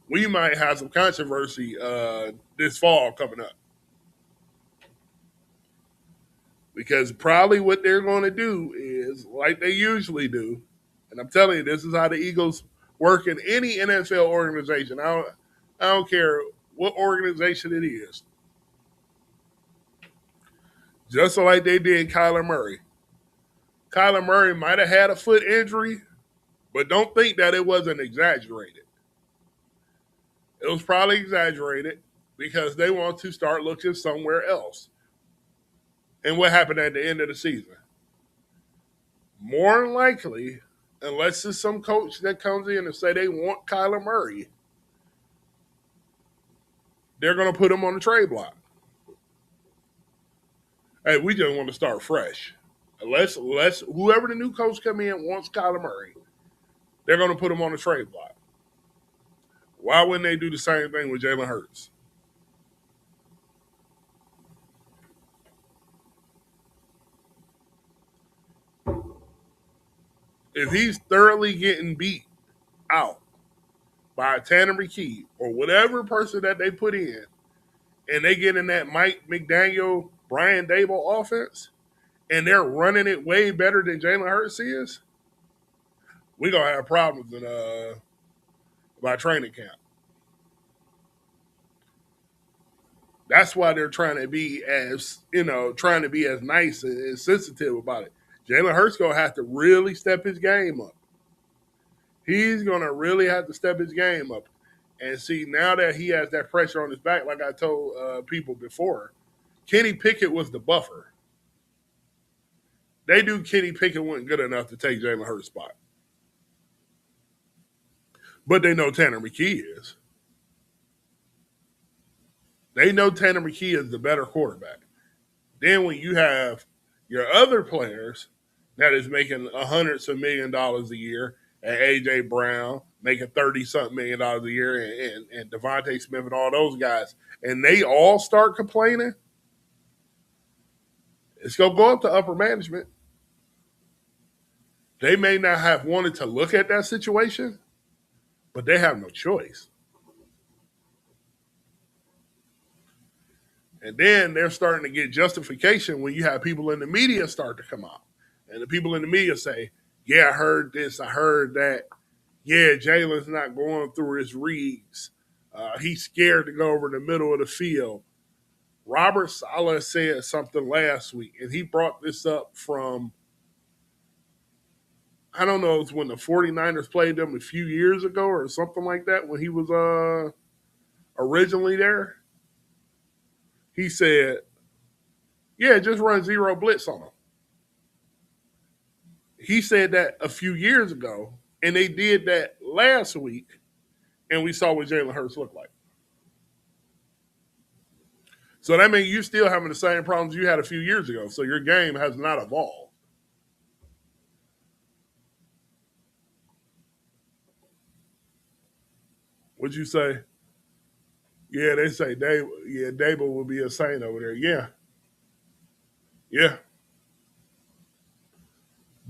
We might have some controversy this fall coming up. Because probably what they're going to do things like they usually do. And I'm telling you, this is how the Eagles work in any NFL organization. I don't care what organization it is. Just like they did Kyler Murray. Kyler Murray might have had a foot injury, but don't think that it wasn't exaggerated. It was probably exaggerated because they want to start looking somewhere else. And what happened at the end of the season? More than likely, unless it's some coach that comes in and say they want Kyler Murray, they're going to put him on the trade block. Hey, we just want to start fresh. Unless whoever the new coach come in wants Kyler Murray, they're going to put him on the trade block. Why wouldn't they do the same thing with Jalen Hurts? If he's thoroughly getting beat out by Tanner McKee or whatever person that they put in, and they get in that Mike McDaniel, Brian Dable offense, and they're running it way better than Jalen Hurts is, we're going to have problems by training camp. That's why they're trying to be as nice and sensitive about it. Jalen Hurts going to have to really step his game up. He's going to really have to step his game up. And see, now that he has that pressure on his back, like I told people before, Kenny Pickett was the buffer. They knew Kenny Pickett wasn't good enough to take Jalen Hurts' spot. But they know Tanner McKee is. They know Tanner McKee is the better quarterback. Then when you have your other players that is making hundreds of $1,000,000 a year, and A.J. Brown making 30-something $1 million a year, and Devontae Smith and all those guys, and they all start complaining, it's going to go up to upper management. They may not have wanted to look at that situation, but they have no choice. And then they're starting to get justification when you have people in the media start to come out. And the people in the media say, yeah, I heard this, I heard that. Yeah, Jalen's not going through his reads. He's scared to go over the middle of the field. Robert Saleh said something last week, and he brought this up from, I don't know, it was when the 49ers played them a few years ago or something like that, when he was originally there. He said, yeah, just run zero blitz on them. He said that a few years ago, and they did that last week, and we saw what Jalen Hurts looked like. So that means you're still having the same problems you had a few years ago. So your game has not evolved. What'd you say? Yeah, they say Dable will be a saint over there. Yeah. Yeah.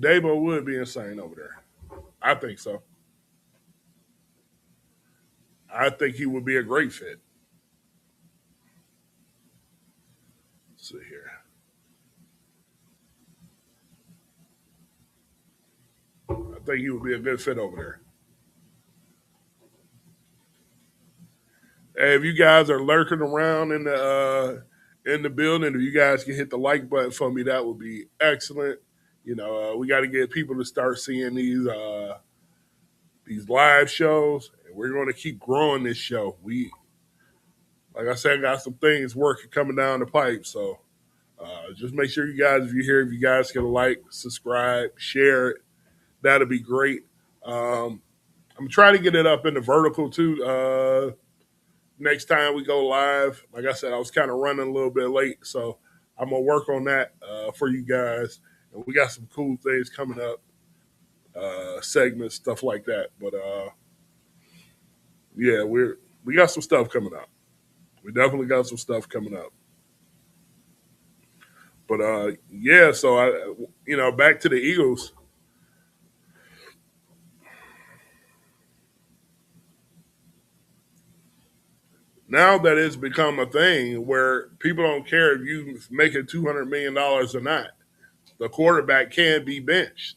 Dable would be insane over there. I think so. I think he would be a great fit. Let's see here. I think he would be a good fit over there. Hey, if you guys are lurking around in the building, if you guys can hit the like button for me, that would be excellent. We got to get people to start seeing these live shows, and we're going to keep growing this show. Like I said, got some things working coming down the pipe, so just make sure you guys, if you're here, if you guys can like, subscribe, share it, that'll be great. I'm trying to get it up in the vertical too. Next time we go live, like I said, I was kind of running a little bit late, so I'm gonna work on that for you guys. And we got some cool things coming up, segments, stuff like that. But yeah, we got some stuff coming up. We definitely got some stuff coming up. But yeah, so back to the Eagles. Now that it's become a thing where people don't care if you making $200 million or not. the quarterback can be benched.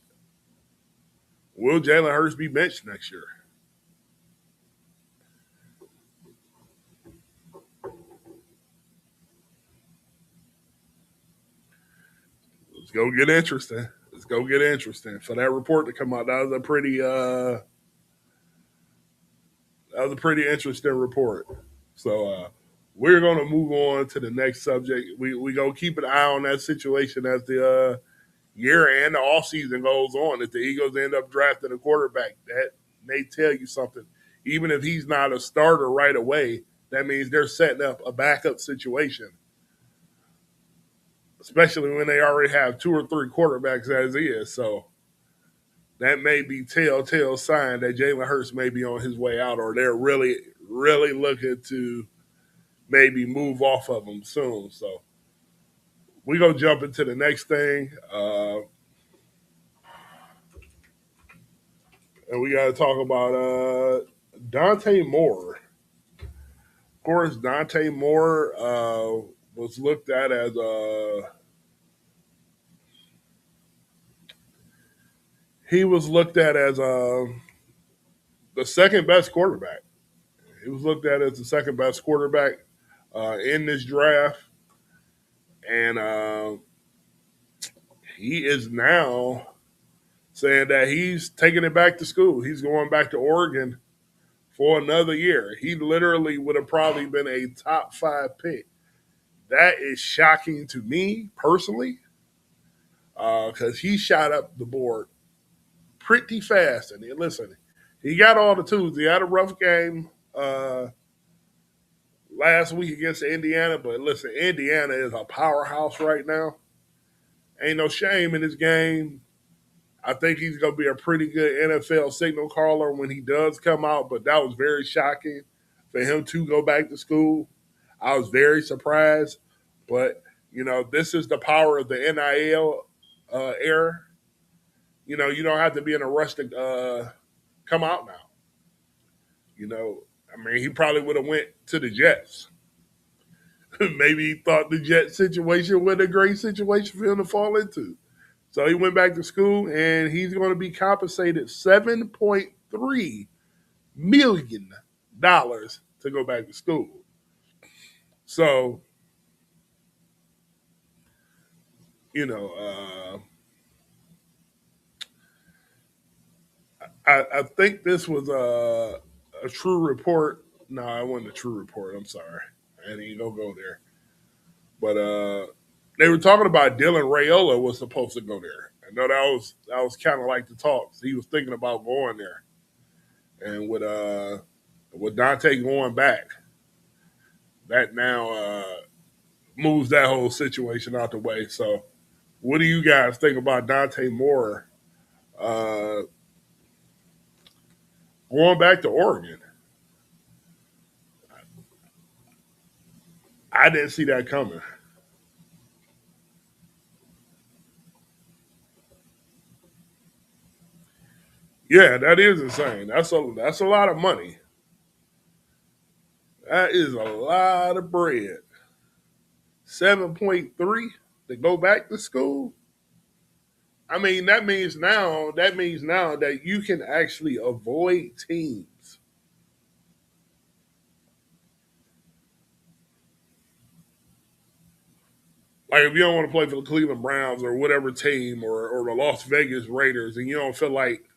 Will Jalen Hurts be benched next year? Let's go get interesting. Let's go get interesting. For that report to come out, that was a pretty interesting report. So we're gonna move on to the next subject. We gonna keep an eye on that situation as the year and the off season goes on. If the Eagles end up drafting a quarterback, that may tell you something. Even if he's not a starter right away, that means they're setting up a backup situation, especially when they already have two or three quarterbacks as is. So that may be telltale sign that Jalen Hurts may be on his way out, or they're really, really looking to maybe move off of him soon. So we gonna jump into the next thing, and we got to talk about Dante Moore. Of course, Dante Moore was looked at as the second best quarterback. He was looked at as the second best quarterback in this draft, and he is now saying that he's taking it back to school. He's going back to Oregon for another year. He literally would have probably been a top 5 pick. That is shocking to me personally, because he shot up the board pretty fast. And listen, he got all the tools. He had a rough game last week against Indiana, but listen, Indiana is a powerhouse right now. Ain't no shame in his game. I think he's going to be a pretty good NFL signal caller when he does come out, but that was very shocking for him to go back to school. I was very surprised, but, this is the power of the NIL era. You don't have to be in a rush to come out now. He probably would have went to the Jets. Maybe he thought the Jet situation was a great situation for him to fall into. So he went back to school, and he's going to be compensated $7.3 million to go back to school. So, I think this was a true report. No, it wasn't a true report. I'm sorry. I didn't even go there. But they were talking about Dylan Raiola was supposed to go there. I know that was kind of like the talks. He was thinking about going there, and with Dante going back, that now moves that whole situation out the way. So, what do you guys think about Dante Moore going back to Oregon? I didn't see that coming. Yeah, that is insane. That's a lot of money. That is a lot of bread. 7.3 to go back to school. That means now that you can actually avoid teams. Like if you don't want to play for the Cleveland Browns or whatever team or the Las Vegas Raiders, and you don't feel like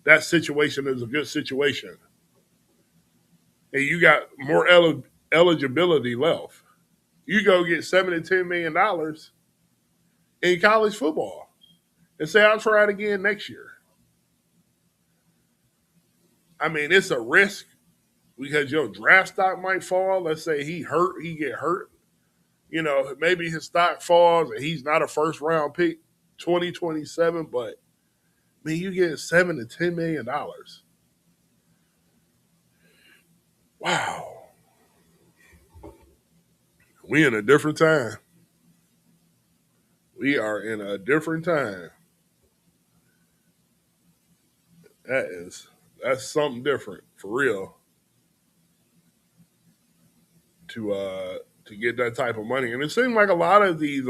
that situation is a good situation, and you got more eligibility left, you go get $7 to $10 million in college football and say I'll try it again next year. It's a risk because your draft stock might fall. Let's say he get hurt. Maybe his stock falls and he's not a first round pick 2027, but you get $7 to $10 million. Wow. We in a different time. We are in a different time. That's something different for real to get that type of money. And it seems like a lot of these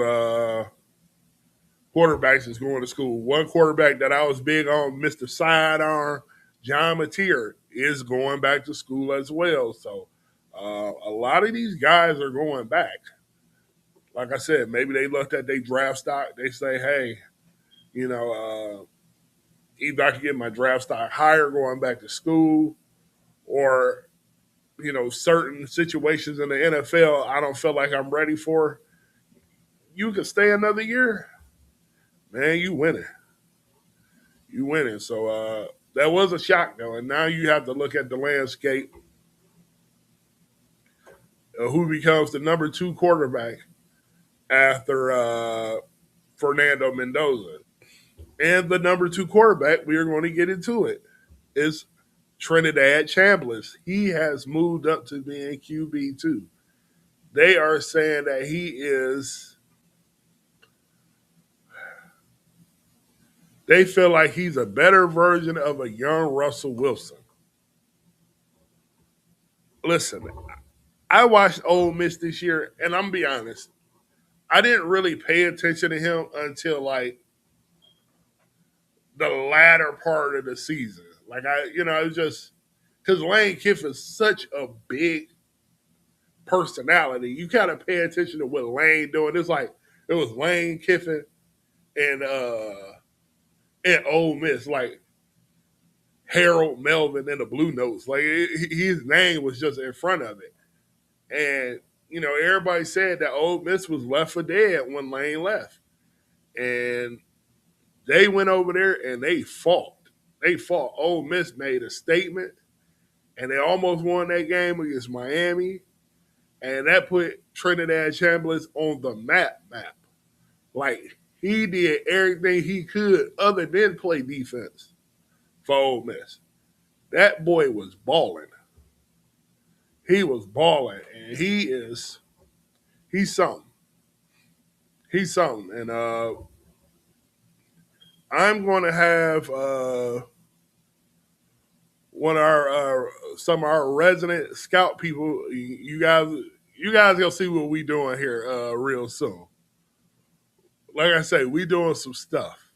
quarterbacks is going to school. One quarterback that I was big on, Mr. Sidearm, John Mateer, is going back to school as well. So a lot of these guys are going back. Like I said, maybe they looked at their draft stock. They say, hey, either I can get my draft stock higher going back to school, or certain situations in the NFL I don't feel like I'm ready for. You can stay another year, man. You winning. You winning. So that was a shock though, and now you have to look at the landscape of who becomes the number 2 quarterback after Fernando Mendoza. And the number 2 quarterback, we are going to get into it, is Trinidad Chambliss. He has moved up to being QB2. They are saying that he is, they feel like he's a better version of a young Russell Wilson. Listen, I watched Ole Miss this year, and I'm going to be honest, I didn't really pay attention to him until like the latter part of the season. Like it was just because Lane Kiffin's such a big personality. You kind of pay attention to what Lane doing. It's like it was Lane Kiffin and Ole Miss, like Harold Melvin and the Blue Notes. Like his name was just in front of it, and everybody said that Ole Miss was left for dead when Lane left, and they went over there and they fought. They fought. Ole Miss made a statement, and they almost won that game against Miami, and that put Trinidad Chambliss on the map. Like, he did everything he could other than play defense for Ole Miss. That boy was balling. He was balling, and he's something. He's something. And I'm going to have one of our some of our resident scout people. You guys gonna see what we doing here real soon. Like I say, we doing some stuff,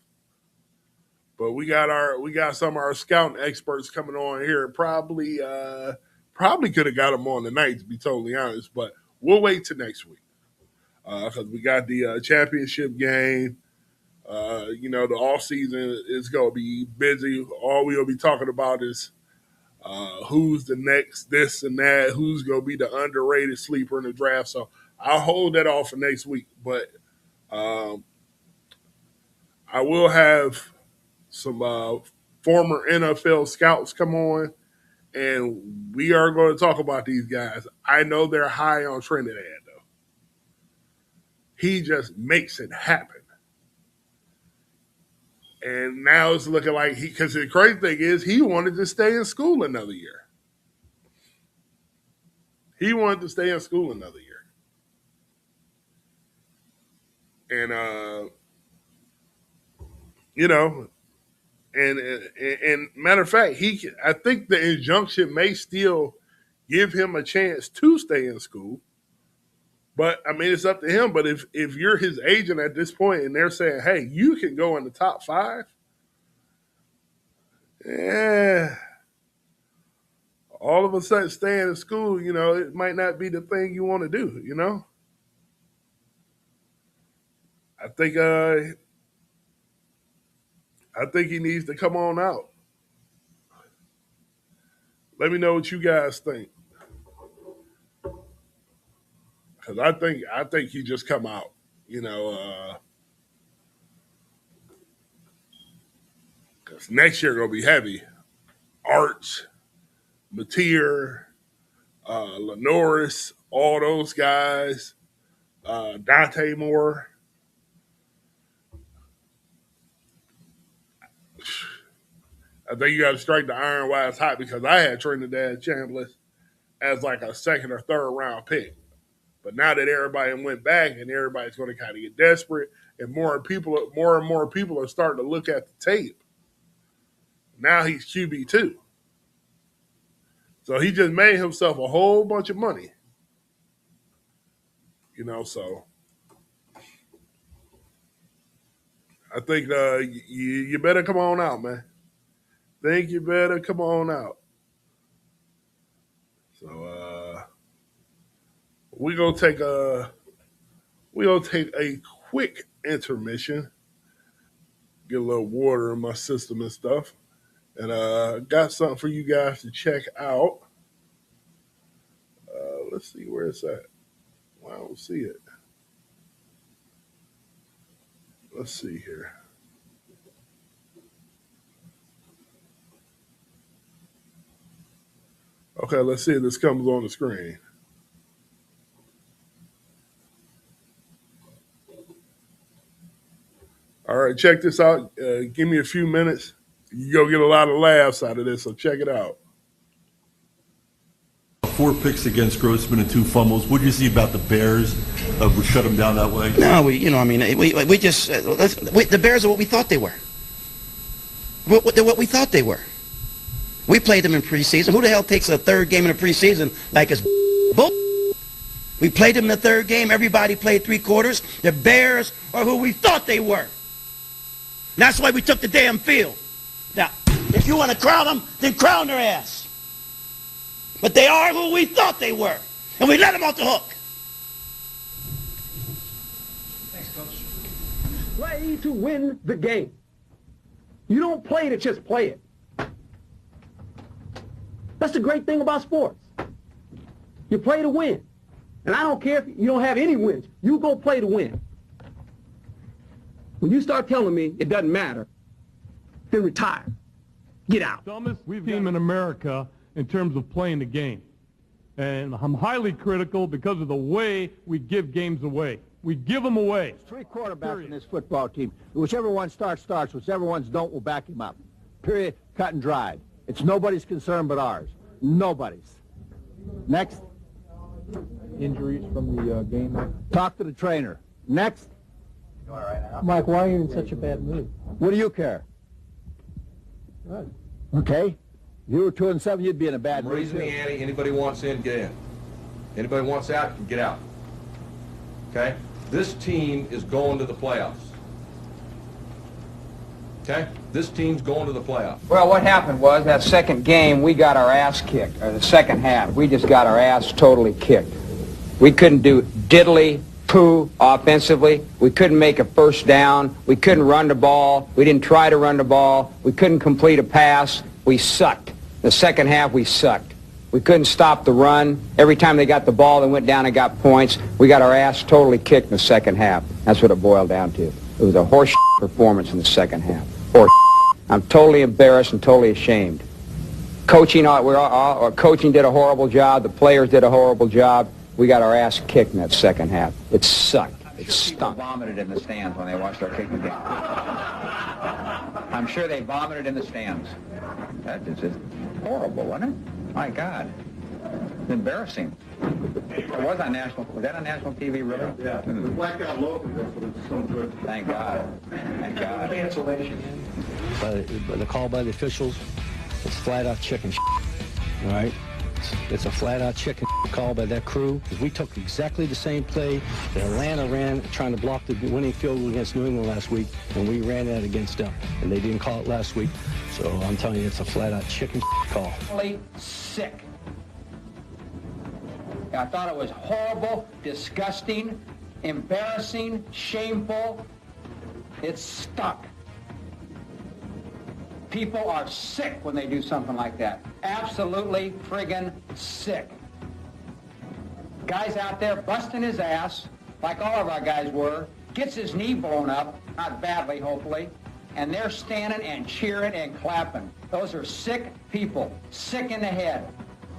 but we got some of our scouting experts coming on here. Probably could have got them on tonight, to be totally honest, but we'll wait till next week because we got the championship game. The off season is gonna be busy. All we'll be talking about is who's the next this and that, who's going to be the underrated sleeper in the draft. So I'll hold that off for next week. But I will have some former NFL scouts come on, and we are going to talk about these guys. I know they're high on Trinidad, though. He just makes it happen. And now it's looking like because the crazy thing is he wanted to stay in school another year. He wanted to stay in school another year. And, and matter of fact, I think the injunction may still give him a chance to stay in school. But, I mean, it's up to him. But if you're his agent at this point and they're saying, hey, you can go in the top 5, all of a sudden staying in school, it might not be the thing you want to do, I think he needs to come on out. Let me know what you guys think. Because I think he just come out, because next year gonna be heavy. Arch, Mateer, Lenoris, all those guys, Dante Moore. I think you got to strike the iron while it's hot because I had Trinidad Chambliss as like a second or third round pick. But now that everybody went back and everybody's going to kind of get desperate, and more and more people are starting to look at the tape. Now he's QB2. So he just made himself a whole bunch of money. So I think you better come on out, man. Think you better come on out. So we're gonna take a quick intermission. Get a little water in my system and stuff. And got something for you guys to check out. Let's see where it's at. Well, I don't see it. Let's see here. Okay, let's see if this comes on the screen. All right, check this out. Give me a few minutes. You go get a lot of laughs out of this, so check it out. 4 picks against Grossman and 2 fumbles. What do you see about the Bears? We shut them down that way? No, we just the Bears are what we thought they were. They're what we thought they were. We played them in preseason. Who the hell takes a third game in the preseason like it's bull? We played them in the third game. Everybody played 3 quarters. The Bears are who we thought they were. And that's why we took the damn field. Now, if you want to crown them, then crown their ass. But they are who we thought they were. And we let them off the hook. Thanks, Coach. Play to win the game. You don't play to just play it. That's the great thing about sports. You play to win. And I don't care if you don't have any wins. You go play to win. When you start telling me it doesn't matter, then retire. Get out. Dumbest team in America in terms of playing the game. And I'm highly critical because of the way we give games away. We give them away. There's 3 quarterbacks in this football team. Whichever one starts. Whichever ones don't, will back him up. Period. Cut and dried. It's nobody's concern but ours. Nobody's. Next. Injuries from the game. Talk to the trainer. Next. Mike, why are you in such a bad mood? What do you care? Good. Okay. If you were 2-7, you'd be in a bad mood. Raise the ante. Anybody wants in, get in. Anybody wants out, can get out. Okay? This team is going to the playoffs. Okay? This team's going to the playoffs. Well, what happened was that second game, we got our ass kicked. Or the second half, we just got our ass totally kicked. We couldn't do diddly poo offensively. We couldn't make a first down. We couldn't run the ball. We didn't try to run the ball. We couldn't complete a pass. We sucked. The second half, we sucked. We couldn't stop the run. Every time they got the ball, they went down and got points. We got our ass totally kicked in the second half. That's what it boiled down to. It was a horse performance in the second half. Horse. I'm totally embarrassed and totally ashamed. Coaching did a horrible job. The players did a horrible job. We got our ass kicked in that second half. It sucked. It stunk. People vomited in the stands when they watched our kicking game. I'm sure they vomited in the stands. That is just horrible, wasn't it? My God. It's embarrassing. It was on national. Was that on national TV, really? Yeah. The blackout local, that's what it's so good. Thank God. Thank God. Cancellation. By the call by the officials, it's flat-out chicken shit. All right? It's a flat-out chicken call by that crew. We took exactly the same play that Atlanta ran trying to block the winning field goal against New England last week, and we ran that against them. And they didn't call it last week. So I'm telling you, it's a flat-out chicken call. Really sick. I thought it was horrible, disgusting, embarrassing, shameful. It stunk. People are sick when they do something like that. Absolutely friggin' sick. Guy's out there busting his ass, like all of our guys were, gets his knee blown up, not badly, hopefully, and they're standing and cheering and clapping. Those are sick people, sick in the head.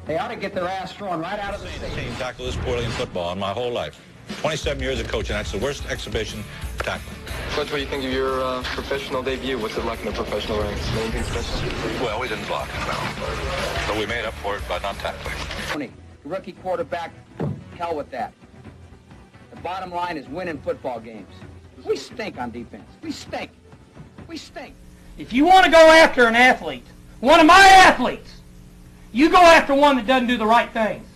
They ought to get their ass thrown right out of the stadium. The team tackled this poorly in football in my whole life. 27 years of coaching, that's the worst exhibition of tackling. Coach, what do you think of your professional debut? What's it like in the professional ranks? Anything special? Well, we didn't block, no. But we made up for it by not tackling. Rookie quarterback, hell with that. The bottom line is winning football games. We stink on defense. We stink. We stink. If you want to go after an athlete, one of my athletes, you go after one that doesn't do the right things.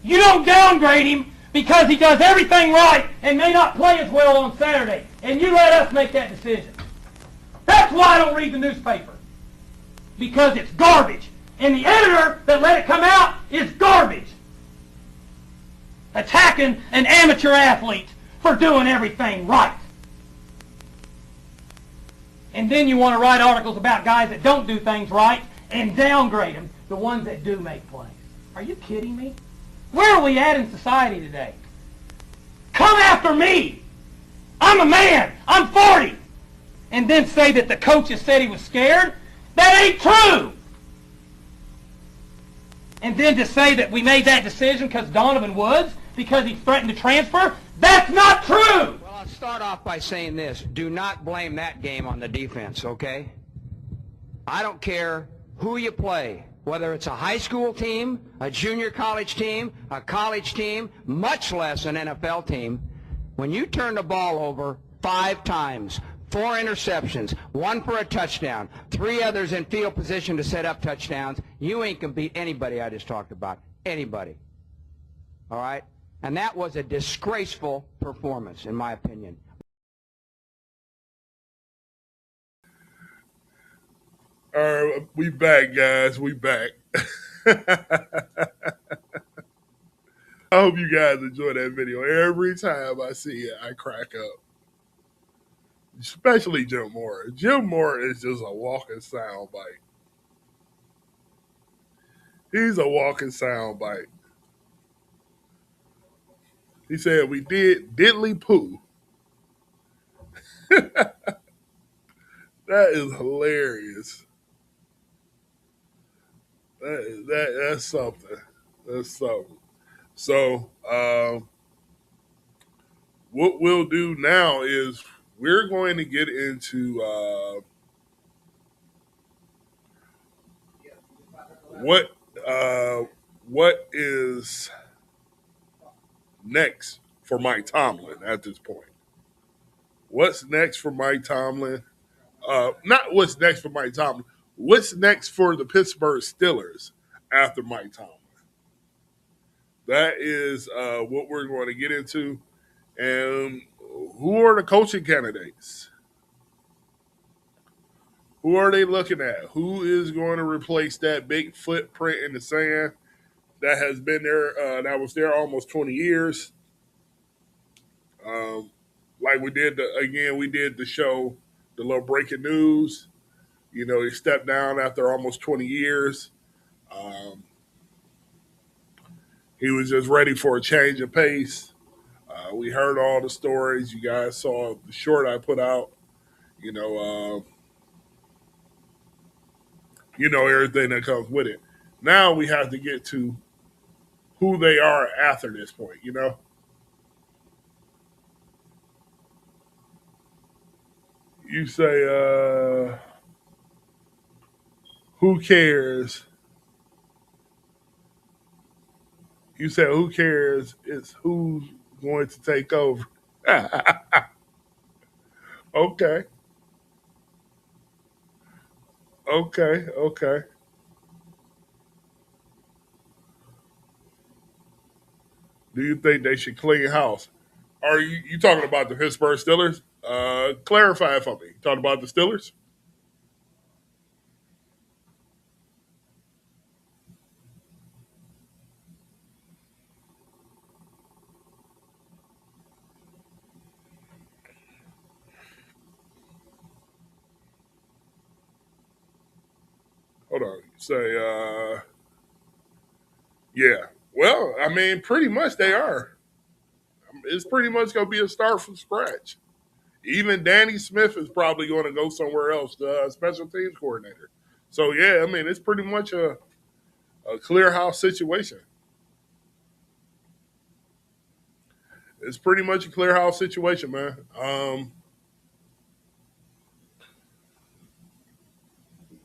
You don't downgrade him because he does everything right and may not play as well on Saturday. And you let us make that decision. That's why I don't read the newspaper. Because it's garbage. And the editor that let it come out is garbage. Attacking an amateur athlete for doing everything right. And then you want to write articles about guys that don't do things right and downgrade them, the ones that do make plays. Are you kidding me? Where are we at in society today? Come after me. I'm a man. I'm 40. And then say that the coaches said he was scared? That ain't true. And then to say that we made that decision because Donovan Woods, because he threatened to transfer, that's not true. Well, I'll start off by saying this. Do not blame that game on the defense, okay? I don't care who you play, whether it's a high school team, a junior college team, a college team, much less an NFL team. When you turn the ball over 5 times, 4 interceptions, 1 for a touchdown, 3 others in field position to set up touchdowns, you ain't gonna beat anybody I just talked about. Anybody. All right? And that was a disgraceful performance, in my opinion. All right, we back, guys. We back. I hope you guys enjoy that video. Every time I see it, I crack up. Especially Jim Moore. Jim Moore is just a walking soundbite. He's a walking soundbite. He said we did diddly poo. That is hilarious. That's something. That's something. So what we'll do now is we're going to get into what is next for Mike Tomlin at this point. What's next for Mike Tomlin? Not what's next for Mike Tomlin. What's next for the Pittsburgh Steelers after Mike Tomlin? That is what we're going to get into. And who are the coaching candidates? Who are they looking at? Who is going to replace that big footprint in the sand that has been there, that was there almost 20 years? Like we did, we did the show, the little breaking news. You know, he stepped down after almost 20 years. He was just ready for a change of pace. We heard all the stories. You guys saw the short I put out. You know, everything that comes with it. Now we have to get to who they are after this point, you know? You say, who cares? You said, who cares? It's who's going to take over. Okay. Do you think they should clean house? Are you talking about the Pittsburgh Steelers? Clarify it for me. You talking about the Steelers? Hold on. Say, yeah. Well, I mean, pretty much they are. It's pretty much going to be a start from scratch. Even Danny Smith is probably going to go somewhere else, the special teams coordinator. So, yeah, I mean, it's pretty much a clear house situation. It's pretty much a clear house situation, man.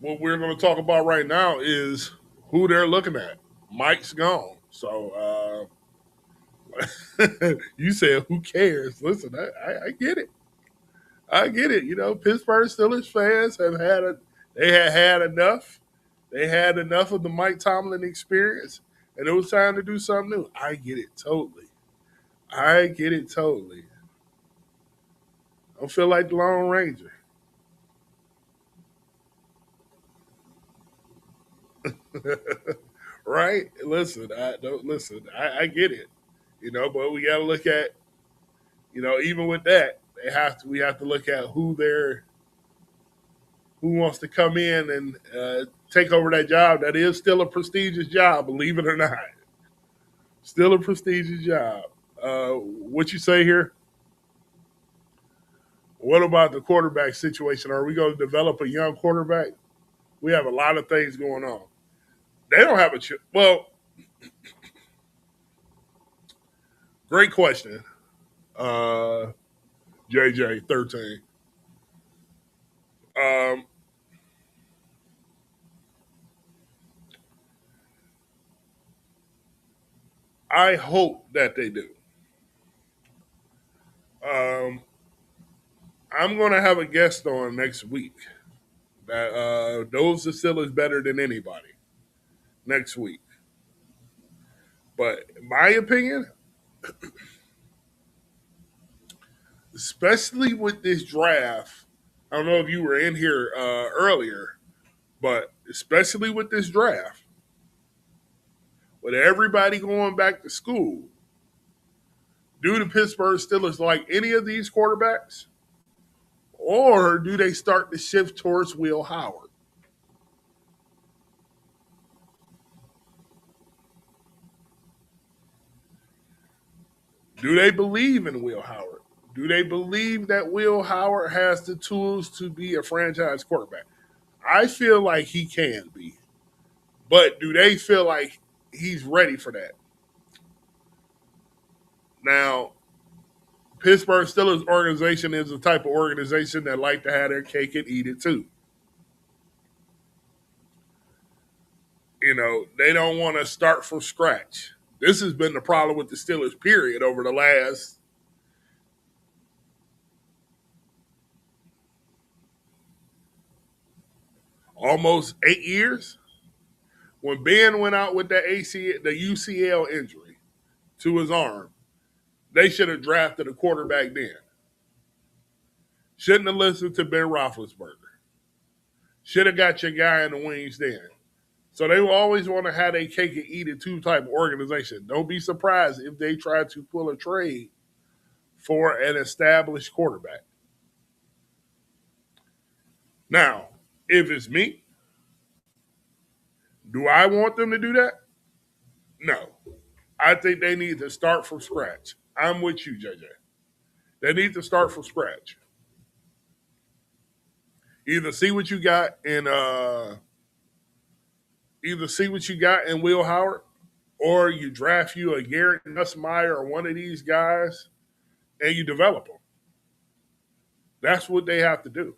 What we're going to talk about right now is who they're looking at. Mike's gone. So, you said, who cares? Listen, I get it. I get it. You know, Pittsburgh Steelers fans have had enough. They had enough of the Mike Tomlin experience, and it was time to do something new. I get it totally. I get it totally. I don't feel like the Lone Ranger. Right? Listen, I don't listen. I get it. But we got to look at, even with that, we have to look at who wants to come in and take over that job. That is still a prestigious job, believe it or not. Still a prestigious job. What you say here? What about the quarterback situation? Are we going to develop a young quarterback? We have a lot of things going on. They don't have well, great question. JJ 13. Um, I hope that they do. I'm going to have a guest on next week that knows the Steelers better than anybody next week. But in my opinion, especially with this draft, I don't know if you were in here earlier, but especially with this draft, with everybody going back to school, do the Pittsburgh Steelers like any of these quarterbacks? Or do they start to shift towards Will Howard? Do they believe in Will Howard? Do they believe that Will Howard has the tools to be a franchise quarterback? I feel like he can be. But do they feel like he's ready for that? Now, Pittsburgh Steelers organization is the type of organization that like to have their cake and eat it too. They don't want to start from scratch. This has been the problem with the Steelers, period, over the last almost 8 years. When Ben went out with the UCL injury to his arm, they should have drafted a quarterback then. Shouldn't have listened to Ben Roethlisberger. Should have got your guy in the wings then. So they will always want to have a cake and eat it too type of organization. Don't be surprised if they try to pull a trade for an established quarterback. Now, if it's me, do I want them to do that? No. I think they need to start from scratch. I'm with you, JJ. They need to start from scratch. Either see what you got in Will Howard, or you draft you a Garrett Nussmeier or one of these guys and you develop them. That's what they have to do.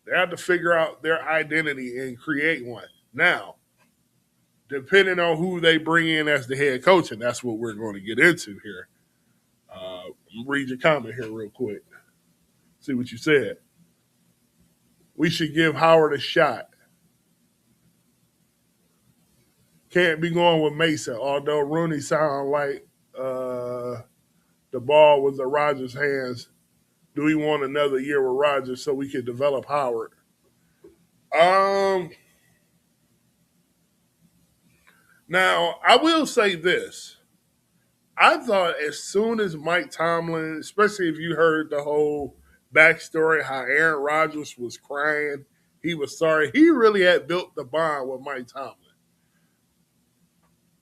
They have to figure out their identity and create one. Now, depending on who they bring in as the head coach, and that's what we're going to get into here. Read your comment here real quick. See what you said. We should give Howard a shot. Can't be going with Mason, although Rooney sounded like the ball was in Rodgers' hands. Do we want another year with Rodgers so we can develop Howard? Now, I will say this. I thought as soon as Mike Tomlin, especially if you heard the whole backstory, how Aaron Rodgers was crying, he was sorry. He really had built the bond with Mike Tomlin.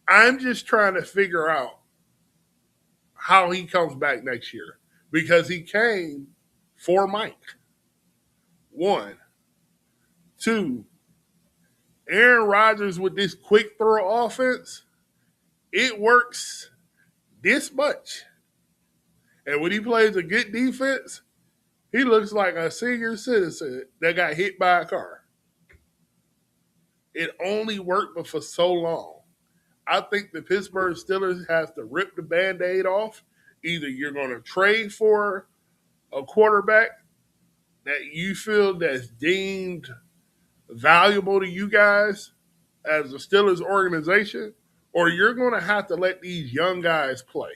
I'm just trying to figure out how he comes back next year because he came for Mike. 1. 2, Aaron Rodgers with this quick throw offense, it works this much. And when he plays a good defense, he looks like a senior citizen that got hit by a car. It only worked but for so long. I think the Pittsburgh Steelers have to rip the Band-Aid off. Either you're going to trade for a quarterback that you feel that's deemed valuable to you guys as a Steelers organization, or you're going to have to let these young guys play.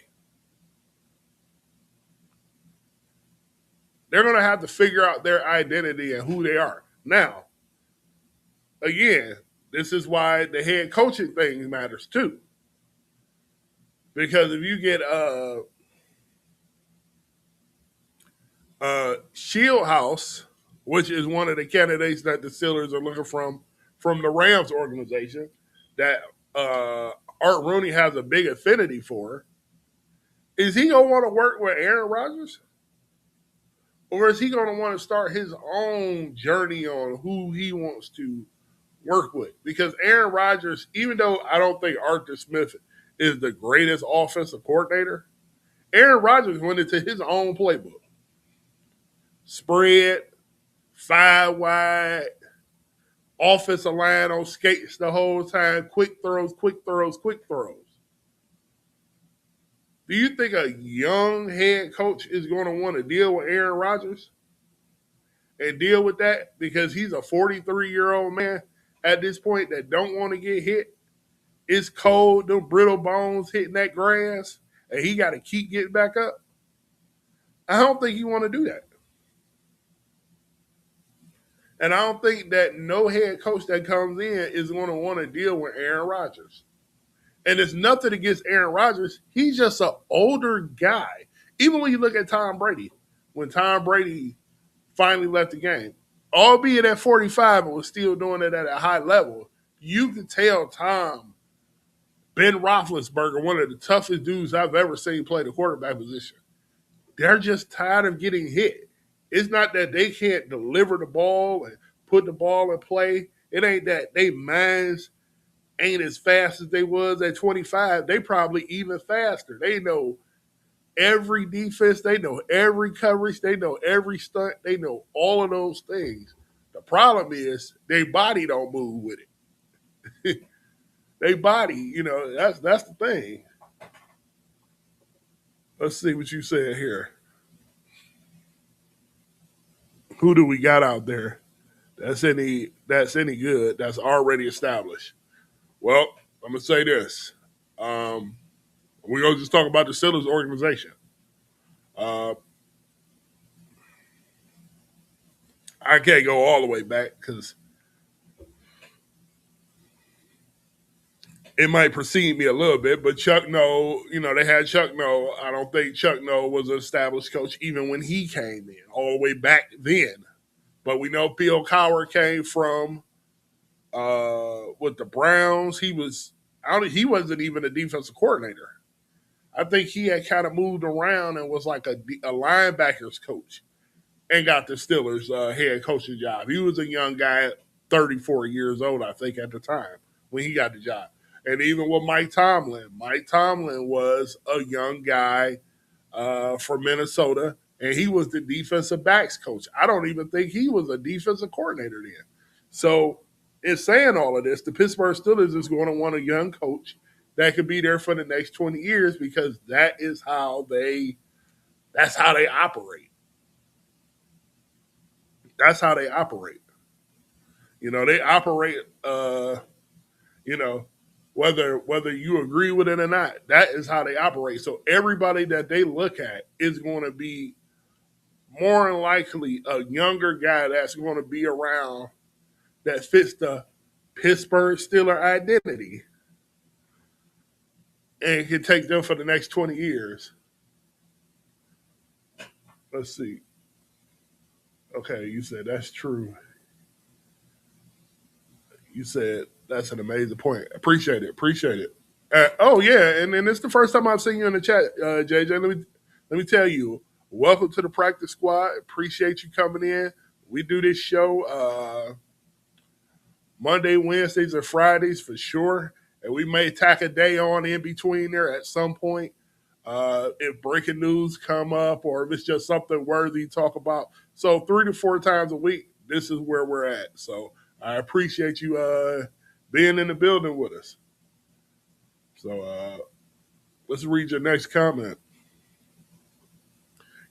They're going to have to figure out their identity and who they are. Now, again, this is why the head coaching thing matters too. Because if you get Shieldhouse, which is one of the candidates that the Steelers are looking from the Rams organization, that Art Rooney has a big affinity for, is he going to want to work with Aaron Rodgers? Or is he going to want to start his own journey on who he wants to work with? Because Aaron Rodgers, even though I don't think Arthur Smith is the greatest offensive coordinator, Aaron Rodgers went into his own playbook. Spread, 5 wide, offensive line on skates the whole time, quick throws, quick throws, quick throws. Do you think a young head coach is going to want to deal with Aaron Rodgers and deal with that because he's a 43-year-old man at this point that don't want to get hit? It's cold, them brittle bones hitting that grass, and he got to keep getting back up? I don't think he want to do that. And I don't think that no head coach that comes in is going to want to deal with Aaron Rodgers. And it's nothing against Aaron Rodgers. He's just an older guy. Even when you look at Tom Brady, when Tom Brady finally left the game, albeit at 45 and was still doing it at a high level, you could tell Tom, Ben Roethlisberger, one of the toughest dudes I've ever seen play the quarterback position, they're just tired of getting hit. It's not that they can't deliver the ball and put the ball in play. It ain't that they minds ain't as fast as they was at 25. They probably even faster. They know every defense. They know every coverage. They know every stunt. They know all of those things. The problem is their body don't move with it. They body, that's the thing. Let's see what you said here. Who do we got out there that's any good, that's already established? Well, I'm going to say this. We're going to just talk about the Steelers organization. I can't go all the way back because it might precede me a little bit, but Chuck Noll, they had Chuck Noll. I don't think Chuck Noll was an established coach even when he came in, all the way back then. But we know Bill Cowher came from with the Browns. He wasn't even a defensive coordinator. I think he had kind of moved around and was like a linebackers coach and got the Steelers head coaching job. He was a young guy, 34 years old, I think, at the time when he got the job. And even with Mike Tomlin was a young guy from Minnesota, and he was the defensive backs coach. I don't even think he was a defensive coordinator then. So in saying all of this, the Pittsburgh Steelers is going to want a young coach that could be there for the next 20 years because that's how they operate. That's how they operate. They operate, whether you agree with it or not, that is how they operate. So everybody that they look at is going to be more than likely a younger guy that's going to be around that fits the Pittsburgh Steelers identity and can take them for the next 20 years. Let's see. Okay, you said that's true. You said that's an amazing point. Appreciate it. Oh yeah, and it's the first time I've seen you in the chat, JJ. Let me tell you, welcome to the practice squad. Appreciate you coming in. We do this show Monday, Wednesdays, and Fridays for sure, and we may tack a day on in between there at some point if breaking news come up or if it's just something worthy to talk about. So 3 to 4 times a week, this is where we're at. So I appreciate you being in the building with us. So let's read your next comment.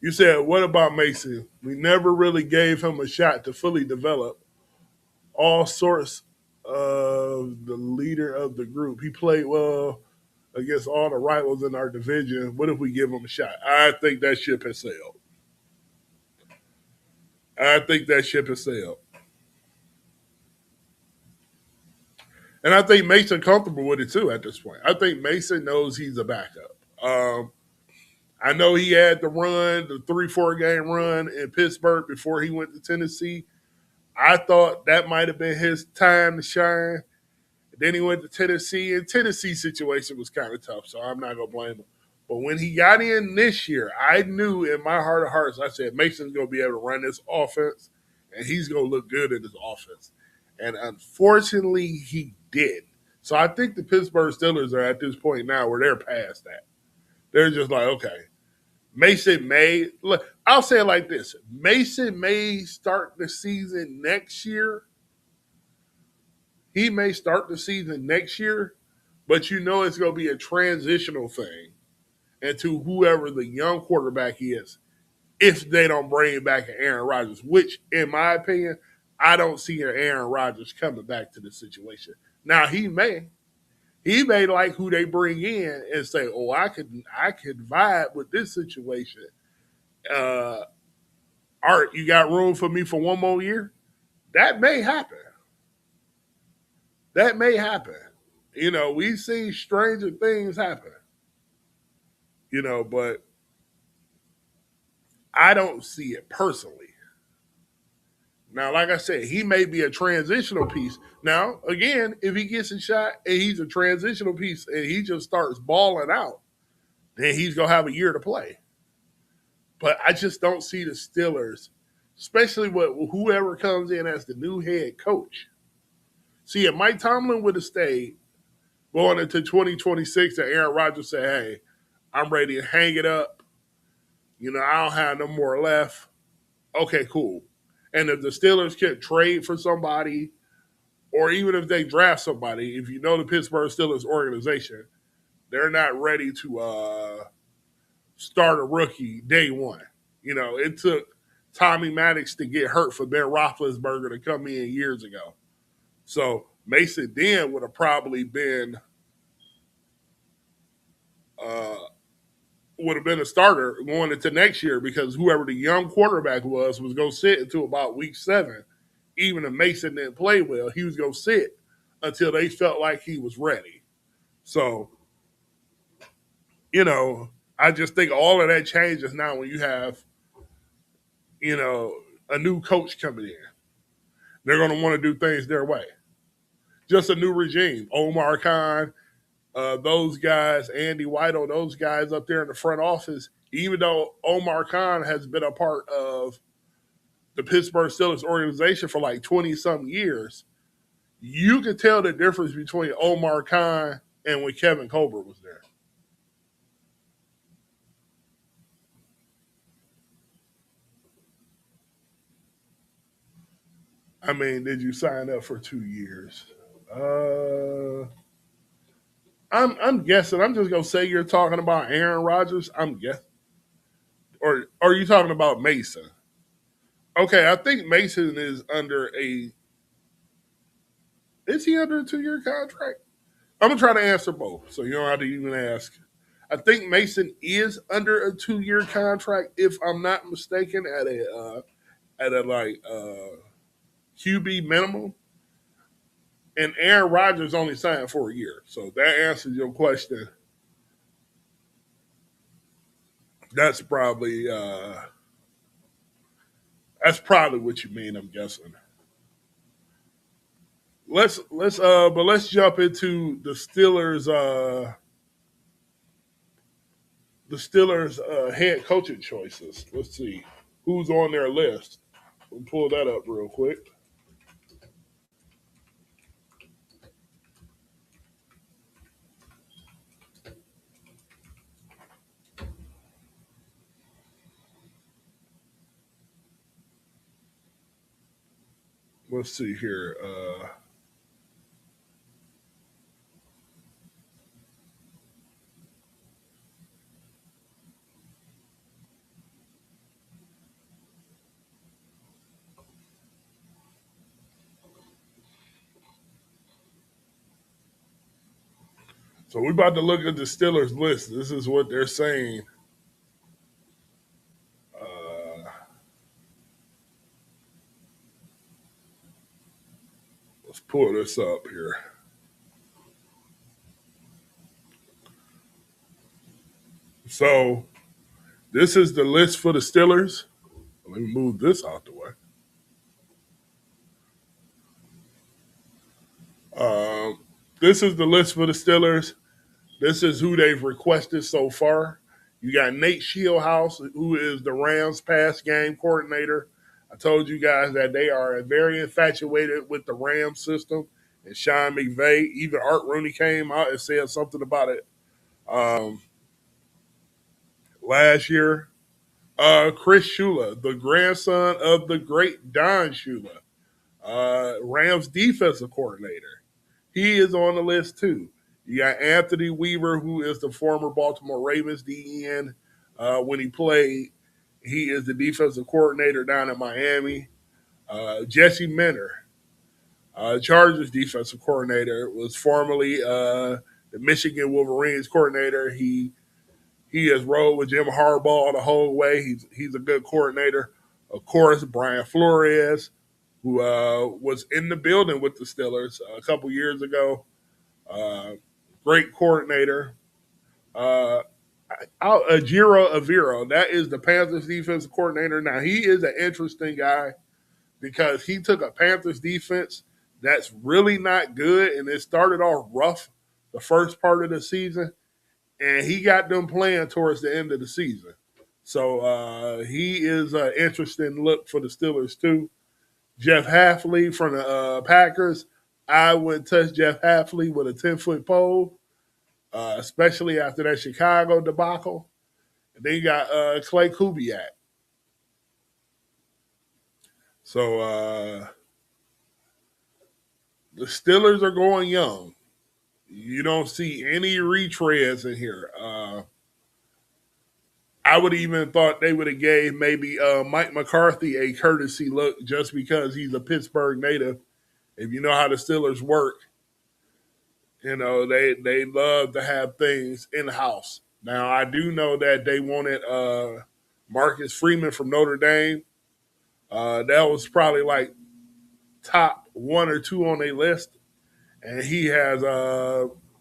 You said, what about Mason? We never really gave him a shot to fully develop all sorts of the leader of the group. He played well against all the rivals in our division. What if we give him a shot? I think that ship has sailed. I think that ship has sailed. And I think Mason comfortable with it too at this point. I think Mason knows he's a backup. I know he had the 3-4 game run in Pittsburgh before he went to Tennessee. I thought that might have been his time to shine. Then he went to Tennessee, and Tennessee's situation was kind of tough, so I'm not going to blame him. But when he got in this year, I knew in my heart of hearts, I said, Mason's going to be able to run this offense, and he's going to look good in this offense. And unfortunately, he did. So I think the Pittsburgh Steelers are at this point now where they're past that. They're just like, okay, Mason may – look, I'll say it like this. Mason may start the season next year. He may start the season next year, but you know it's going to be a transitional thing into whoever the young quarterback is if they don't bring back an Aaron Rodgers, which, in my opinion, I don't see an Aaron Rodgers coming back to the situation. Now, he may like who they bring in and say, oh, I could vibe with this situation. Art, you got room for me for one more year? That may happen. That may happen. You know, we've seen stranger things happen. You know, but I don't see it personally. Now, like I said, he may be a transitional piece. Now, again, if he gets a shot and he's a transitional piece and he just starts balling out, then he's going to have a year to play. But I just don't see the Steelers, especially with whoever comes in as the new head coach. See, if Mike Tomlin would have stayed going into 2026 and Aaron Rodgers said, hey, I'm ready to hang it up. You know, I don't have no more left. Okay, cool. And if the Steelers can trade for somebody, or even if they draft somebody, if you know the Pittsburgh Steelers organization, they're not ready to start a rookie day one. You know, it took Tommy Maddox to get hurt for Ben Roethlisberger to come in years ago. So Mason then would have probably been a starter going into next year because whoever the young quarterback was going to sit until about week 7. Even if Mason didn't play well, he was going to sit until they felt like he was ready. So, you know, I just think all of that changes now when you have, you know, a new coach coming in. They're going to want to do things their way. Just a new regime. Omar Khan, those guys, Andy Whittle, those guys up there in the front office, even though Omar Khan has been a part of the Pittsburgh Steelers organization for like 20-something years, you could tell the difference between Omar Khan and when Kevin Colbert was there. I mean, did you sign up for 2 years? I'm guessing. I'm just gonna say you're talking about Aaron Rodgers. I'm guessing, or are you talking about Mason? Okay, I think Mason is under a. Is he under a 2-year contract? I'm gonna try to answer both, so you don't have to even ask. I think Mason is under a 2-year contract, if I'm not mistaken, at a QB minimum. And Aaron Rodgers only signed for a year. So that answers your question. That's probably what you mean, I'm guessing. Let's jump into the Steelers head coaching choices. Let's see who's on their list. We'll pull that up real quick. Let's see here. So we're about to look at the Steelers list. This is what they're saying. Let's pull this up here. So this is the list for the Steelers. Let me move this out the way. This is the list for the Steelers. This is who they've requested so far. You got Nate Shieldhouse, who is the Rams pass game coordinator. I told you guys that they are very infatuated with the Rams system. And Sean McVay, even Art Rooney came out and said something about it last year. Chris Shula, the grandson of the great Don Shula, Rams defensive coordinator. He is on the list too. You got Anthony Weaver, who is the former Baltimore Ravens DEN. When he played, he is the defensive coordinator down in Miami. Jesse Minter, Chargers defensive coordinator, was formerly the Michigan Wolverines coordinator. He has rolled with Jim Harbaugh the whole way. He's a good coordinator. Of course, Brian Flores, who was in the building with the Steelers a couple years ago. Great coordinator. Ajiro Aviro, that is the Panthers defensive coordinator. Now, he is an interesting guy because he took a Panthers defense that's really not good, and it started off rough the first part of the season, and he got them playing towards the end of the season. So he is an interesting look for the Steelers too. Jeff Hafley from the Packers. I wouldn't touch Jeff Hafley with a 10-foot pole, especially after that Chicago debacle. And then you got Clay Kubiak. So the Steelers are going young. You don't see any retreads in here. I would even thought they would have gave maybe Mike McCarthy a courtesy look just because he's a Pittsburgh native. If you know how the Steelers work, you know, they love to have things in-house. Now, I do know that they wanted Marcus Freeman from Notre Dame. That was probably like top 1 or 2 on their list. And he has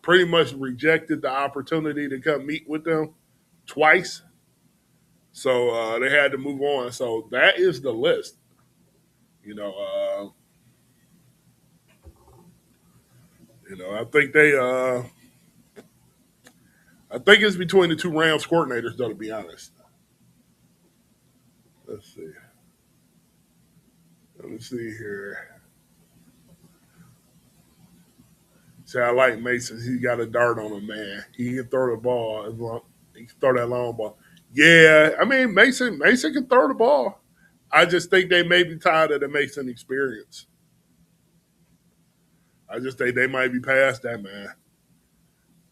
pretty much rejected the opportunity to come meet with them twice. So they had to move on. So that is the list. You know, I think I think it's between the 2 Rams coordinators, though, to be honest. Let's see. Let me see here. See, I like Mason. He got a dart on him, man. He can throw the ball. He can throw that long ball. Yeah, I mean, Mason can throw the ball. I just think they may be tired of the Mason experience. I just think they might be past that, man.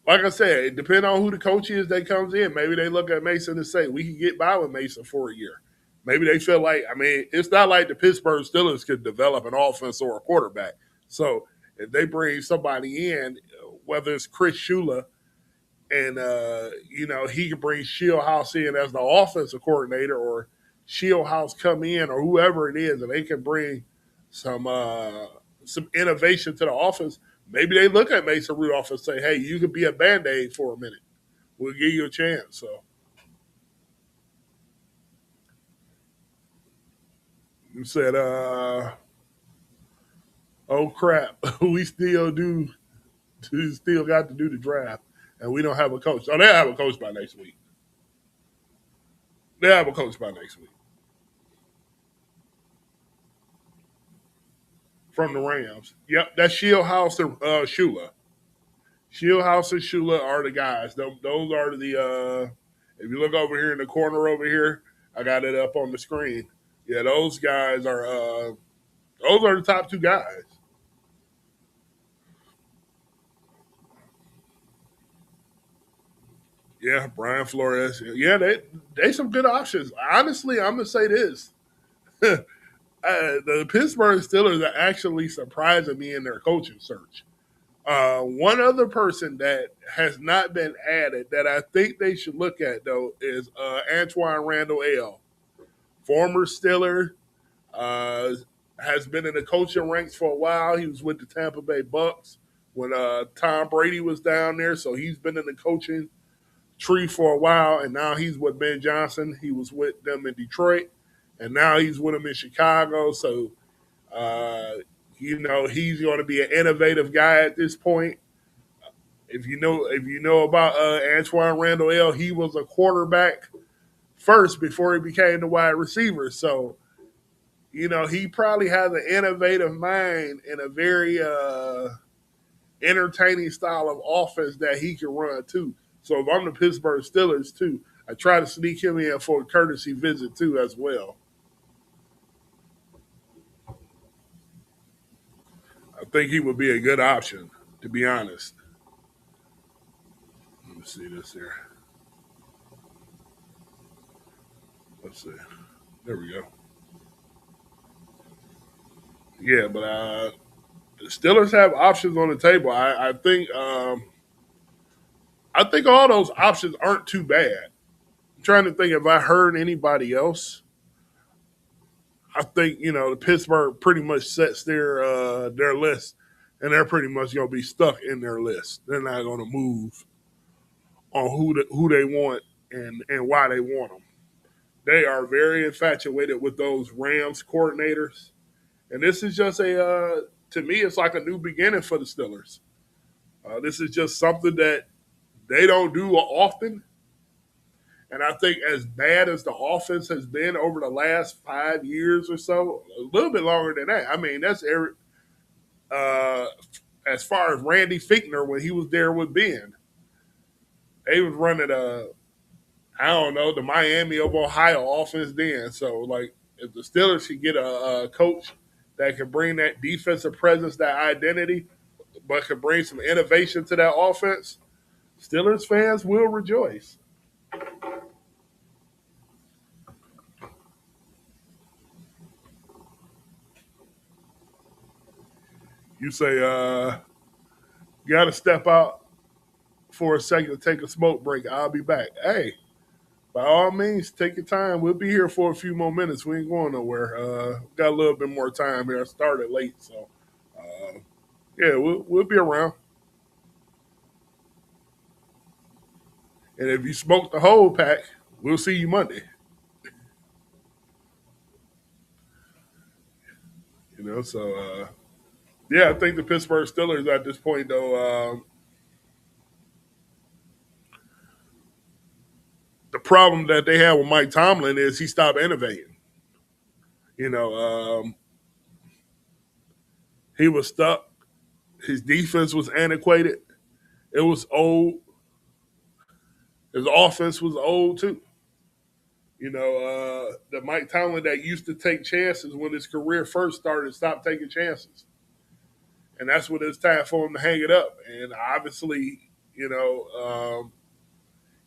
Like I said, it depends on who the coach is that comes in. Maybe they look at Mason and say, we can get by with Mason for a year. Maybe they feel like, I mean, it's not like the Pittsburgh Steelers could develop an offense or a quarterback. So if they bring somebody in, whether it's Chris Shula, and, he can bring Shieldhouse in as the offensive coordinator, or Shieldhouse come in, or whoever it is, and they can bring some innovation to the offense. Maybe they look at Mason Rudolph and say, hey, you could be a Band-Aid for a minute. We'll give you a chance. So you said, oh, crap, we still got to do the draft. And we don't have a coach. Oh, they'll have a coach by next week. From the Rams. Yep, that's Shieldhouse and Shula. Shieldhouse and Shula are the guys. Those are the if you look over here in the corner over here, I got it up on the screen. Yeah, those guys are the top 2 guys. Yeah, Brian Flores. Yeah, they some good options. Honestly, I'm gonna say this: the Pittsburgh Steelers are actually surprising me in their coaching search. One other person that has not been added that I think they should look at though is Antoine Randall L., former Steeler. has been in the coaching ranks for a while. He was with the Tampa Bay Bucks when Tom Brady was down there, so he's been in the coaching tree for a while, and now he's with Ben Johnson. He was with them in Detroit, and now he's with them in Chicago. So, he's going to be an innovative guy at this point. If you know about Antoine Randall L., he was a quarterback first before he became the wide receiver. So, he probably has an innovative mind and a very entertaining style of offense that he can run too. So if I'm the Pittsburgh Steelers too, I try to sneak him in for a courtesy visit too as well. I think he would be a good option, to be honest. Let me see this here. Let's see. There we go. Yeah, but the Steelers have options on the table. I think all those options aren't too bad. I'm trying to think if I heard anybody else. I think the Pittsburgh pretty much sets their list, and they're pretty much going to be stuck in their list. They're not going to move on who they want and why they want them. They are very infatuated with those Rams coordinators, and this is just to me, it's like a new beginning for the Steelers. This is just something that they don't do often. And I think as bad as the offense has been over the last 5 years or so, a little bit longer than that. I mean, that's as far as Randy Fichtner when he was there with Ben. They was running the Miami of Ohio offense then. So, like, if the Steelers could get a coach that can bring that defensive presence, that identity, but can bring some innovation to that offense, Steelers fans will rejoice. You say, got to step out for a second to take a smoke break. I'll be back. Hey, by all means, take your time. We'll be here for a few more minutes. We ain't going nowhere. Got a little bit more time here. I started late, so yeah, we'll be around. And if you smoke the whole pack, we'll see you Monday. So yeah, I think the Pittsburgh Steelers at this point, though, the problem that they have with Mike Tomlin is he stopped innovating. He was stuck. His defense was antiquated. It was old. His offense was old too. The Mike Tomlin that used to take chances when his career first started stopped taking chances. And that's when it's time for him to hang it up. And obviously,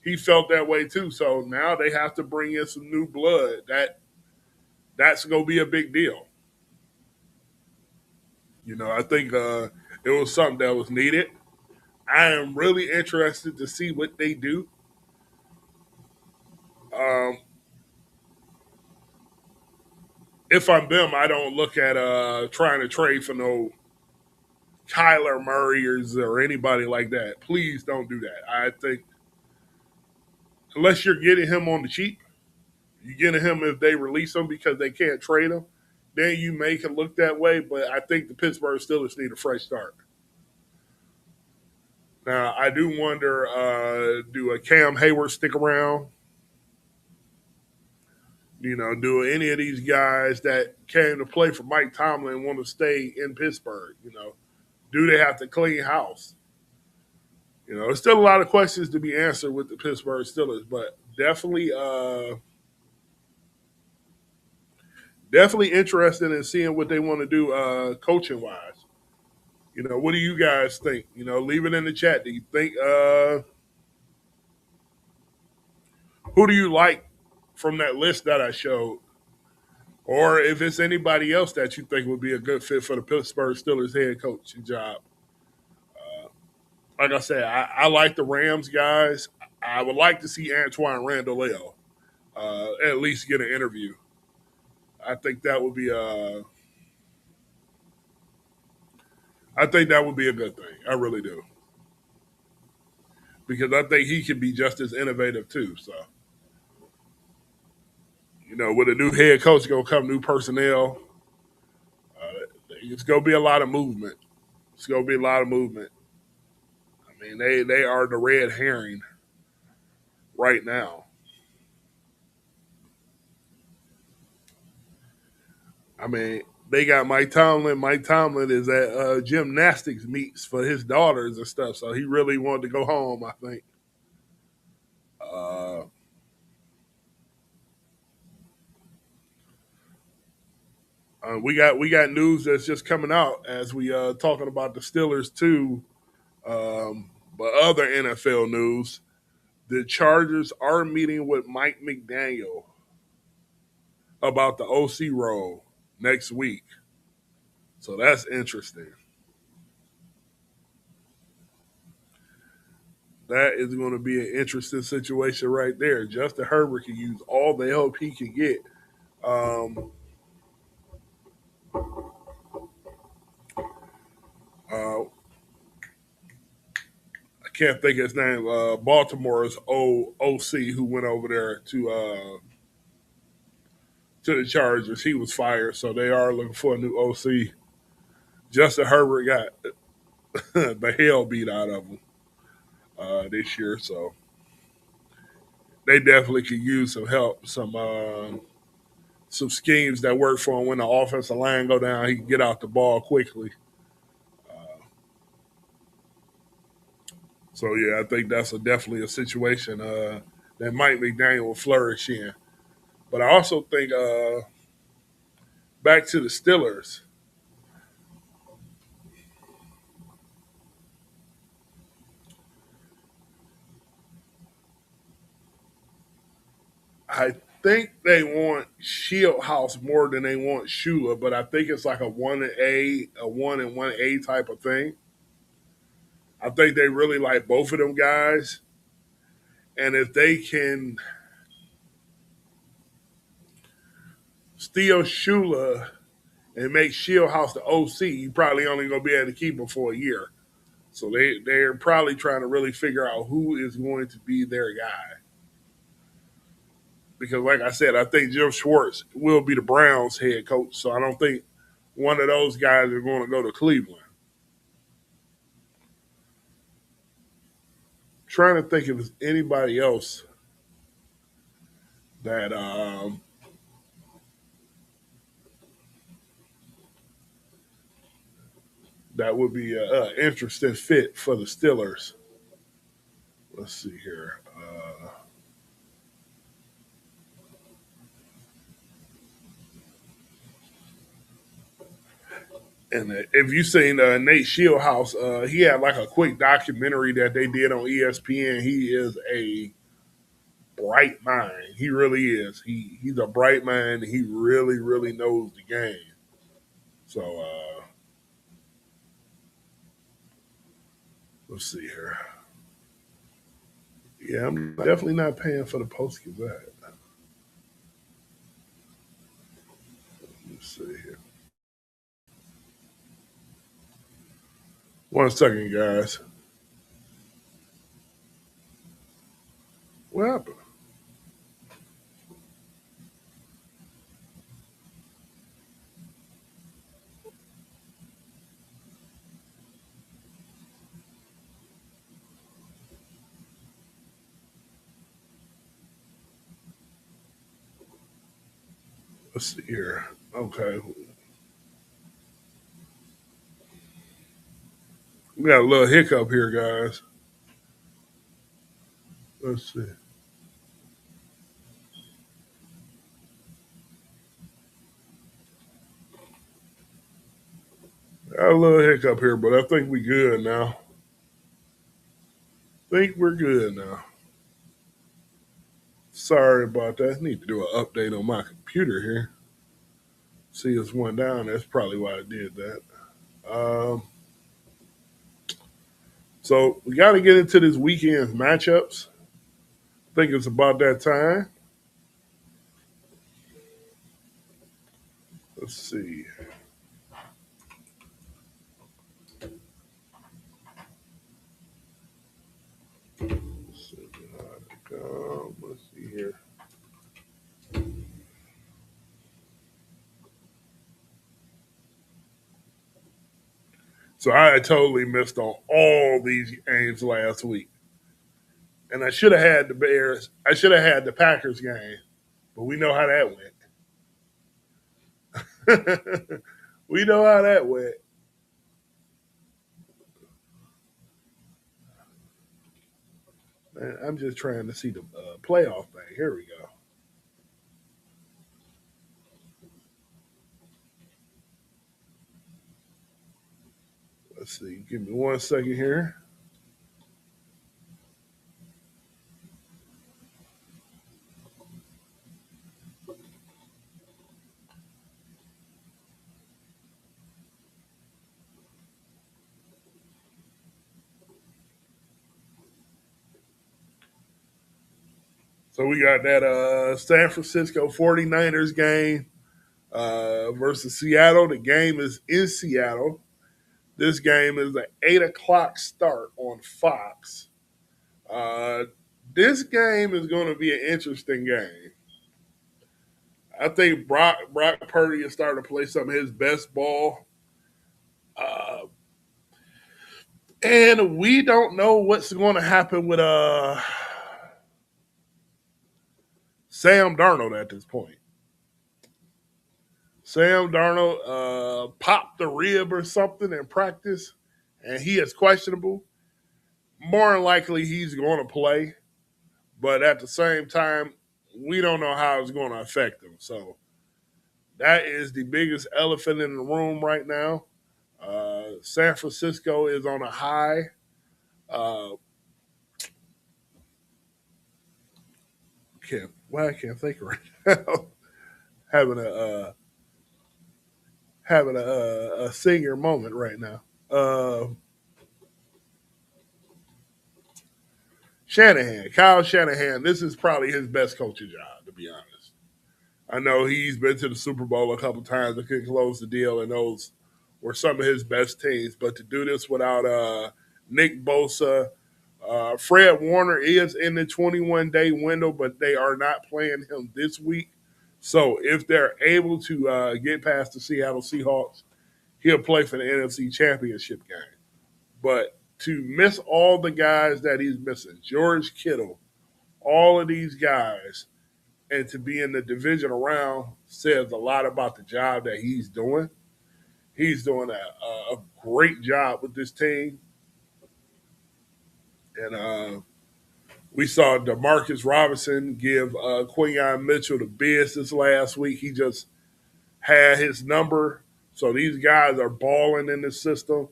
he felt that way too. So now they have to bring in some new blood. That's going to be a big deal. I think it was something that was needed. I am really interested to see what they do. If I'm them, I don't look at trying to trade for no Kyler Murray or anybody like that. Please don't do that. I think unless you're getting him on the cheap, you're getting him if they release him because they can't trade him, then you make it look that way. But I think the Pittsburgh Steelers need a fresh start. Now, I do wonder, do a Cam Hayward stick around? Do any of these guys that came to play for Mike Tomlin want to stay in Pittsburgh? Do they have to clean house? There's still a lot of questions to be answered with the Pittsburgh Steelers, but definitely interested in seeing what they want to do coaching-wise. What do you guys think? Leave it in the chat. Do you think who do you like from that list that I showed? Or if it's anybody else that you think would be a good fit for the Pittsburgh Steelers head coaching job. Like I said, I like the Rams guys. I would like to see Antoine Randall L. At least get an interview. I think that would be I think that would be a good thing. I really do. Because I think he can be just as innovative too. So, with a new head coach, going to come new personnel. It's going to be a lot of movement. It's going to be a lot of movement. I mean, they are the red herring right now. I mean, they got Mike Tomlin. Mike Tomlin is at gymnastics meets for his daughters and stuff, so he really wanted to go home, I think. We got news that's just coming out as we talking about the Steelers too, but other NFL news. The Chargers are meeting with Mike McDaniel about the OC role next week. So that's interesting. That is going to be an interesting situation right there. Justin Herbert can use all the help he can get. I can't think of his name. Baltimore's old OC who went over there to the Chargers. He was fired, so they are looking for a new OC. Justin Herbert got the hell beat out of him this year, so they definitely could use some help, some schemes that work for him. When the offensive line go down, he can get out the ball quickly. So yeah, I think that's definitely a situation that Mike McDaniel will flourish in. But I also think back to the Steelers. I think they want Shieldhouse more than they want Shula, but I think it's like a 1A, a 1 and 1A type of thing. I think they really like both of them guys. And if they can steal Shula and make Shieldhouse the OC, you probably only going to be able to keep him for a year. So they're probably trying to really figure out who is going to be their guy. Because, like I said, I think Jim Schwartz will be the Browns' head coach. So I don't think one of those guys are going to go to Cleveland. Trying to think if there's anybody else that that would be an interesting fit for the Steelers. Let's see here. And if you've seen Nate Shieldhouse, he had like a quick documentary that they did on ESPN. He is a bright mind. He really is. He's a bright mind. He really, really knows the game. So let's see here. Yeah, I'm definitely not paying for the Post-Gazette. Let's see here. One second, guys. What happened? Let's see here. Okay. We got a little hiccup here, guys. Let's see. Got a little hiccup here, but I think we good now. Think we're good now. Sorry about that. Need to do an update on my computer here. See, it's one down. That's probably why I did that. So we got to get into this weekend's matchups. I think it's about that time. Let's see. So I totally missed on all these games last week. And I should have had the Bears. I should have had the Packers game, but we know how that went. We know how that went. Man, I'm just trying to see the playoff thing. Here we go. Let's see. Give me 1 second here. So we got that San Francisco 49ers game versus Seattle. The game is in Seattle. This game is an 8 o'clock start on Fox. This game is going to be an interesting game. I think Brock Purdy is starting to play some of his best ball. And we don't know what's going to happen with Sam Darnold at this point. Sam Darnold popped a rib or something in practice, and he is questionable. More than likely, he's going to play. But at the same time, we don't know how it's going to affect him. So that is the biggest elephant in the room right now. San Francisco is on a high. I can't think right now. having a senior moment right now. Kyle Shanahan, this is probably his best coaching job, to be honest. I know he's been to the Super Bowl a couple times and couldn't close the deal, and those were some of his best teams. But to do this without Nick Bosa, Fred Warner is in the 21-day window, but they are not playing him this week. So if they're able to get past the Seattle Seahawks, he'll play for the NFC Championship game. But to miss all the guys that he's missing, George Kittle, all of these guys, and to be in the divisional round says a lot about the job that he's doing. He's doing a great job with this team. And we saw Demarcus Robinson give Quinyon Mitchell the business last week. He just had his number. So these guys are balling in the system,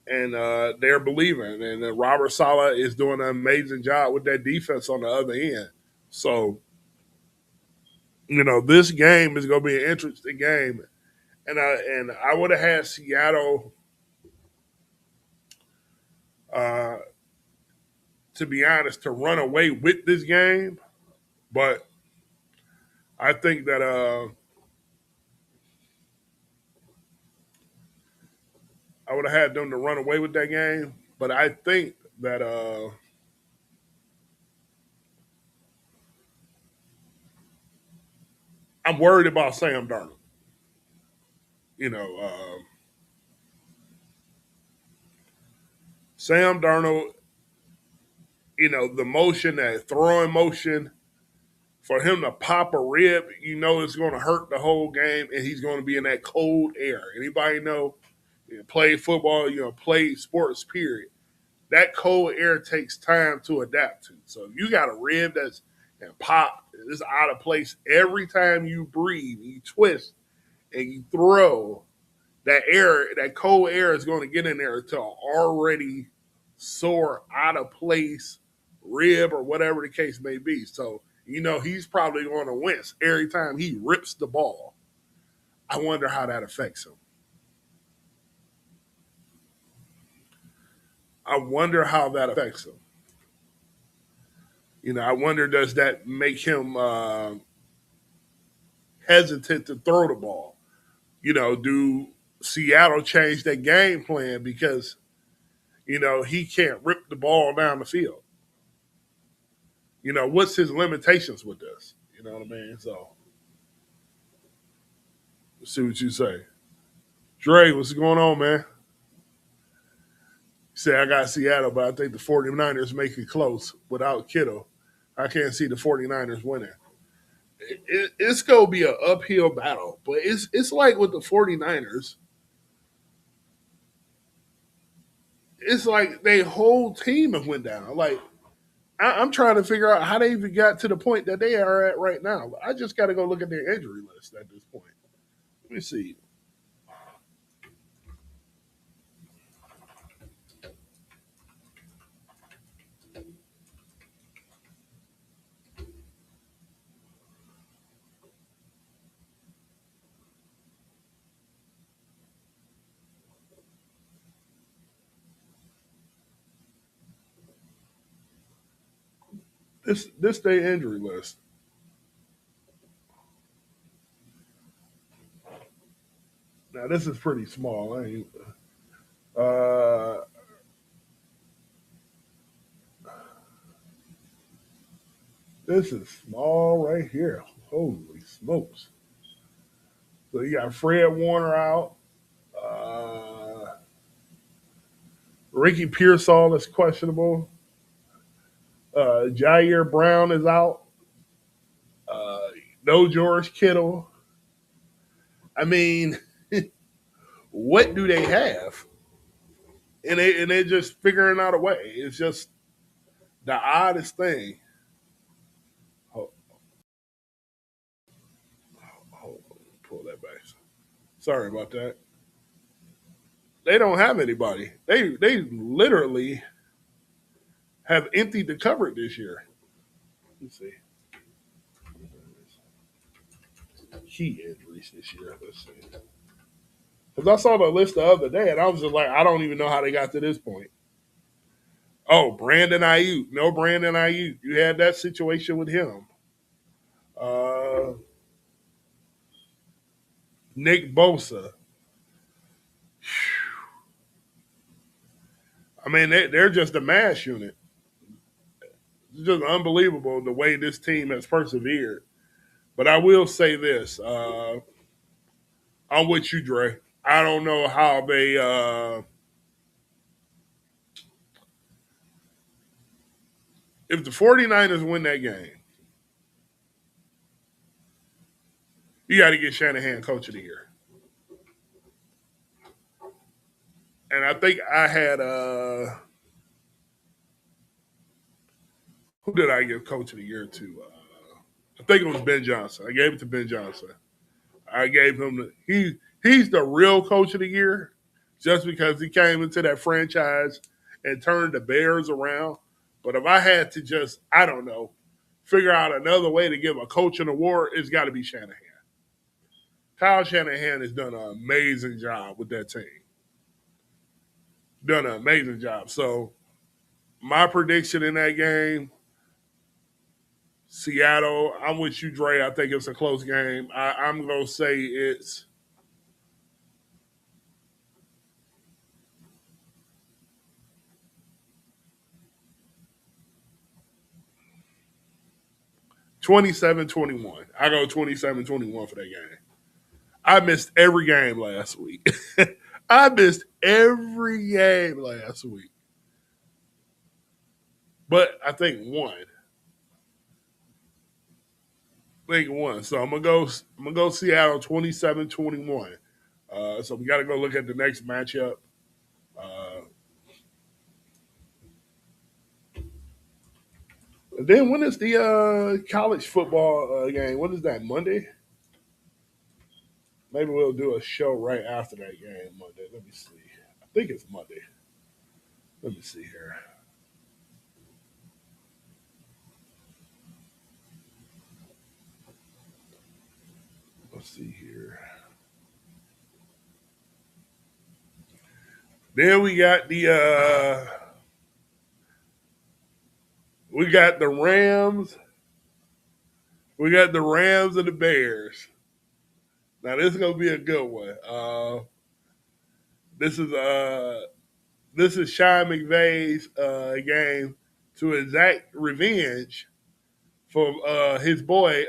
and they're believing. And Robert Saleh is doing an amazing job with that defense on the other end. So, this game is going to be an interesting game. And I would have had Seattle, to be honest, to run away with this game. But I think that I would have had them to run away with that game. But I think that I'm worried about Sam Darnold. Sam Darnold, the motion, that throwing motion, for him to pop a rib, it's going to hurt the whole game, and he's going to be in that cold air. Anybody know? Play football, play sports, period. That cold air takes time to adapt to. So if you got a rib that's and pop, it's out of place every time you breathe, you twist, and you throw, that cold air is going to get in there to an already sore, out of place rib or whatever the case may be. So, he's probably going to wince every time he rips the ball. I wonder how that affects him. I wonder how that affects him. I wonder, does that make him hesitant to throw the ball? Do Seattle change their game plan because, he can't rip the ball down the field? What's his limitations with this? You know what I mean? So, let's see what you say. Dre, what's going on, man? Say I got Seattle, but I think the 49ers make it close without Kittle. I can't see the 49ers winning. It's going to be an uphill battle, but it's like with the 49ers, it's like their whole team have went down. Like, I'm trying to figure out how they even got to the point that they are at right now. I just got to go look at their injury list at this point. Let me see. This their injury list. Now this is pretty small. This is small right here. Holy smokes! So you got Fred Warner out. Ricky Pearsall is questionable. Jair Brown is out. No George Kittle. I mean, what do they have? And they're just figuring out a way. It's just the oddest thing. Hold on, pull that back. Sorry about that. They don't have anybody. They literally have emptied the cupboard this year. Let's see. Key injuries this year. Let's see. Because I saw the list the other day, and I was just like, I don't even know how they got to this point. Oh, Brandon Ayuk. No Brandon Ayuk. You had that situation with him. Nick Bosa. I mean, they're just a mass unit. It's just unbelievable the way this team has persevered. But I will say this. I'm with you, Dre. I don't know how they if the 49ers win that game, you got to get Shanahan Coach of the Year. And I think I had who did I give Coach of the Year to? I think it was Ben Johnson. I gave it to Ben Johnson. I gave him he's the real Coach of the Year just because he came into that franchise and turned the Bears around. But if I had to just, I don't know, figure out another way to give a coach an award, it's got to be Shanahan. Kyle Shanahan has done an amazing job with that team. Done an amazing job. So my prediction in that game, Seattle, I'm with you, Dre. I think it's a close game. I'm going to say it's 27-21. I go 27-21 for that game. I missed every game last week. I missed every game last week. But I think one. So I'm gonna go Seattle 27-21. So we gotta go look at the next matchup. And then when is the college football game? What is that, Monday? Maybe we'll do a show right after that game Monday. Let me see. I think it's Monday. Let me see here. Let's see here. Then we got the Rams. We got the Rams and the Bears. Now this is gonna be a good one. This is Sean McVay's game to exact revenge for his boy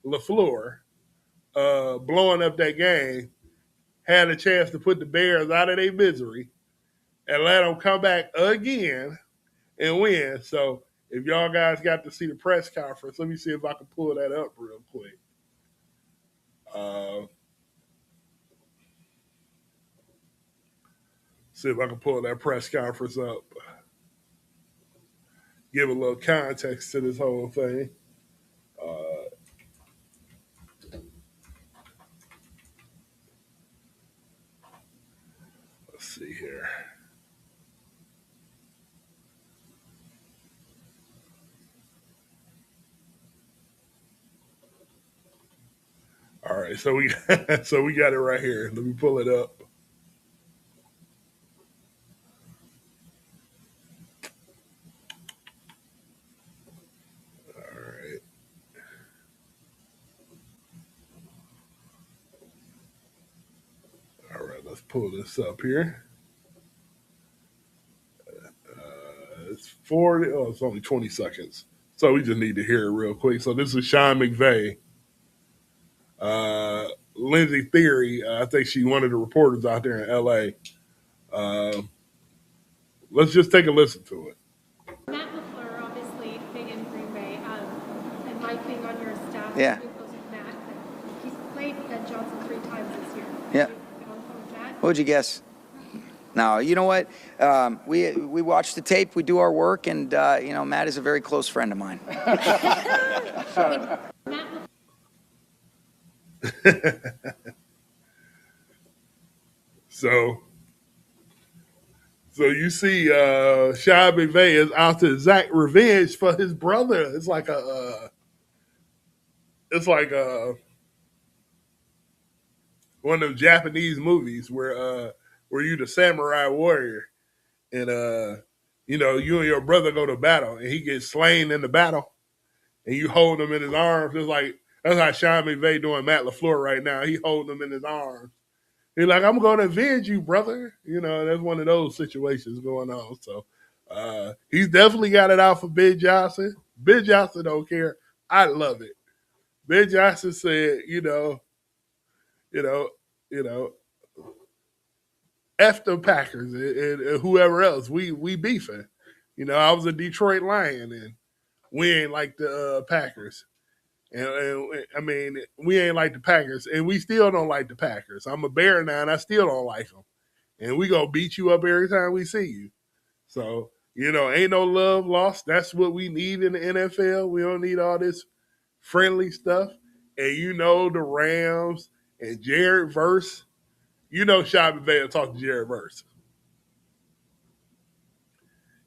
LaFleur blowing up that game. Had a chance to put the Bears out of their misery and let them come back again and win. So if y'all guys got to see the press conference, let me see if I can pull that up real quick. See if I can pull that press conference up. Give a little context to this whole thing. Let's see here. All right, so we got it right here. Let me pull it up. All right. All right, let's pull this up here. It's 40. Oh, it's only 20 seconds. So we just need to hear it real quick. So this is Sean McVay. Lindsay Theory, I think she's one of the reporters out there in L.A. Let's just take a listen to it. Matt LaFleur, obviously big in Green Bay, and Mike being on your staff. Yeah. Matt, he's played Ben Johnson 3 times this year. Yeah. What'd you guess? No, you know what? We watch the tape, we do our work, and Matt is a very close friend of mine. So you see, Sean McVay is out to exact revenge for his brother. It's like one of them Japanese movies where you the samurai warrior, and you and your brother go to battle, and he gets slain in the battle, and you hold him in his arms. It's like that's how Sean McVay doing Matt LaFleur right now. He holding him in his arms. He's like, I'm going to avenge you, brother. That's one of those situations going on. So he's definitely got it out for Ben Johnson. Ben Johnson don't care. I love it. Ben Johnson said, F the Packers and whoever else. We beefing. I was a Detroit Lion, and we ain't like the Packers. And I mean, we ain't like the Packers, and we still don't like the Packers. I'm a Bear now, and I still don't like them. And we gonna beat you up every time we see you. So, ain't no love lost. That's what we need in the NFL. We don't need all this friendly stuff. And the Rams and Jared Verse. Sean McVay will talk to Jared Verse.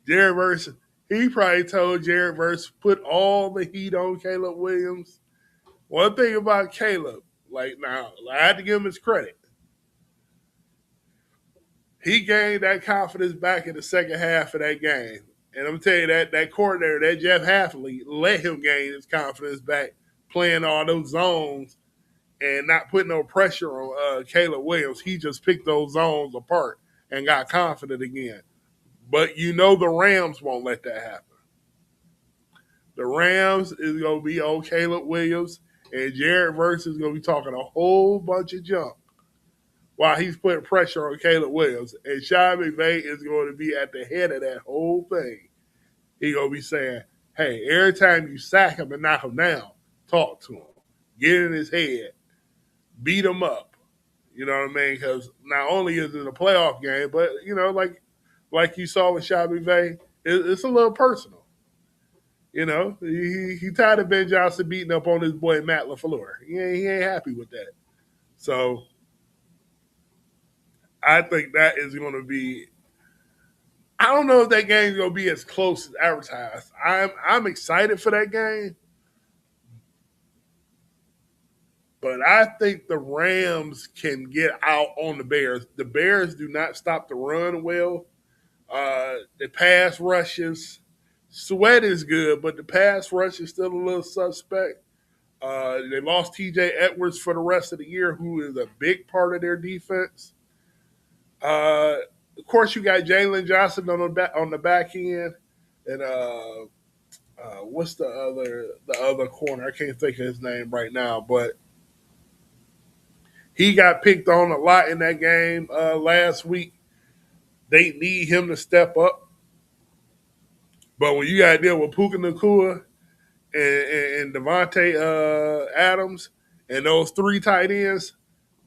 Jared Verse, he probably told Jared Verse put all the heat on Caleb Williams. One thing about Caleb, I had to give him his credit. He gained that confidence back in the second half of that game. And I'm telling you, that coordinator, that Jeff Hafley, let him gain his confidence back playing all those zones and not putting no pressure on Caleb Williams. He just picked those zones apart and got confident again. But the Rams won't let that happen. The Rams is going to be on Caleb Williams, and Jared Verse is going to be talking a whole bunch of junk while he's putting pressure on Caleb Williams. And Sean McVay is going to be at the head of that whole thing. He's going to be saying, hey, every time you sack him and knock him down, talk to him. Get in his head. Beat him up. You know what I mean? Because not only is it a playoff game, but, like you saw with Sean McVay, it's a little personal. He tired of Ben Johnson beating up on his boy Matt LaFleur. He ain't happy with that. So I think that is going to be. I don't know if that game is going to be as close as advertised. I'm excited for that game, but I think the Rams can get out on the Bears. The Bears do not stop the run well. The pass rushes. Sweat is good, but the pass rush is still a little suspect. They lost T.J. Edwards for the rest of the year, who is a big part of their defense. Of course, you got Jalen Johnson on the back end, and what's the other corner? I can't think of his name right now, but he got picked on a lot in that game last week. they need him to step up. But when you got to deal with Puka Nacua and Devontae Adams and those 3 tight ends,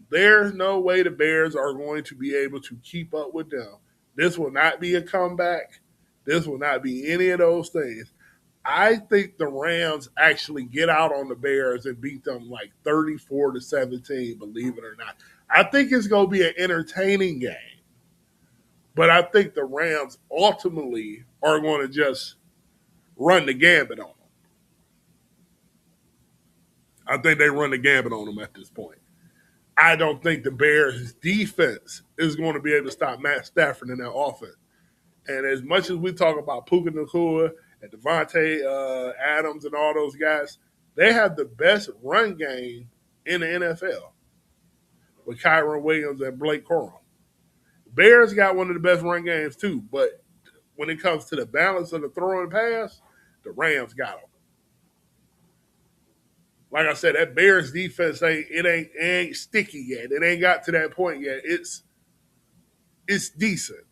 there's no way the Bears are going to be able to keep up with them. This will not be a comeback. This will not be any of those things. I think the Rams actually get out on the Bears and beat them like 34-17, believe it or not. I think it's going to be an entertaining game. But I think the Rams ultimately are going to just run the gambit on them. I think they run the gambit on them at this point. I don't think the Bears' defense is going to be able to stop Matt Stafford in that offense. And as much as we talk about Puka Nacua and Devontae Adams and all those guys, they have the best run game in the NFL with Kyron Williams and Blake Corum. Bears got one of the best run games too, but when it comes to the balance of the throw and pass, the Rams got them. Like I said, that Bears defense ain't sticky yet. It ain't got to that point yet. It's decent,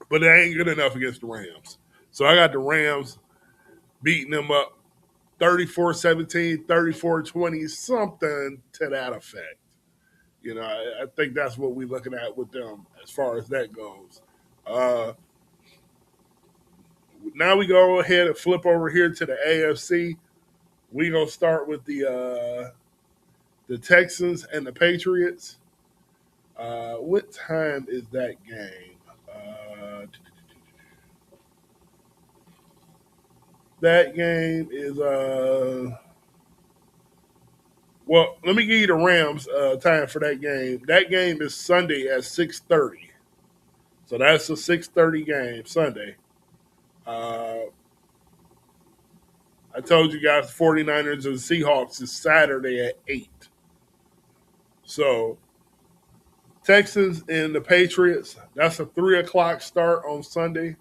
but it ain't good enough against the Rams. So I got the Rams beating them up 34-17, 34-20, something to that effect. You know, I think that's what we're looking at with them as far as that goes. Now we go ahead and flip over here to the AFC. We're going to start with the Texans and the Patriots. What time is that game? That game is well, let me give you the Rams time for that game. That game is Sunday at 6:30. So that's a 6:30 game, Sunday. I told you guys the 49ers and the Seahawks is Saturday at 8. So Texans and the Patriots, that's a 3 o'clock start on Sunday.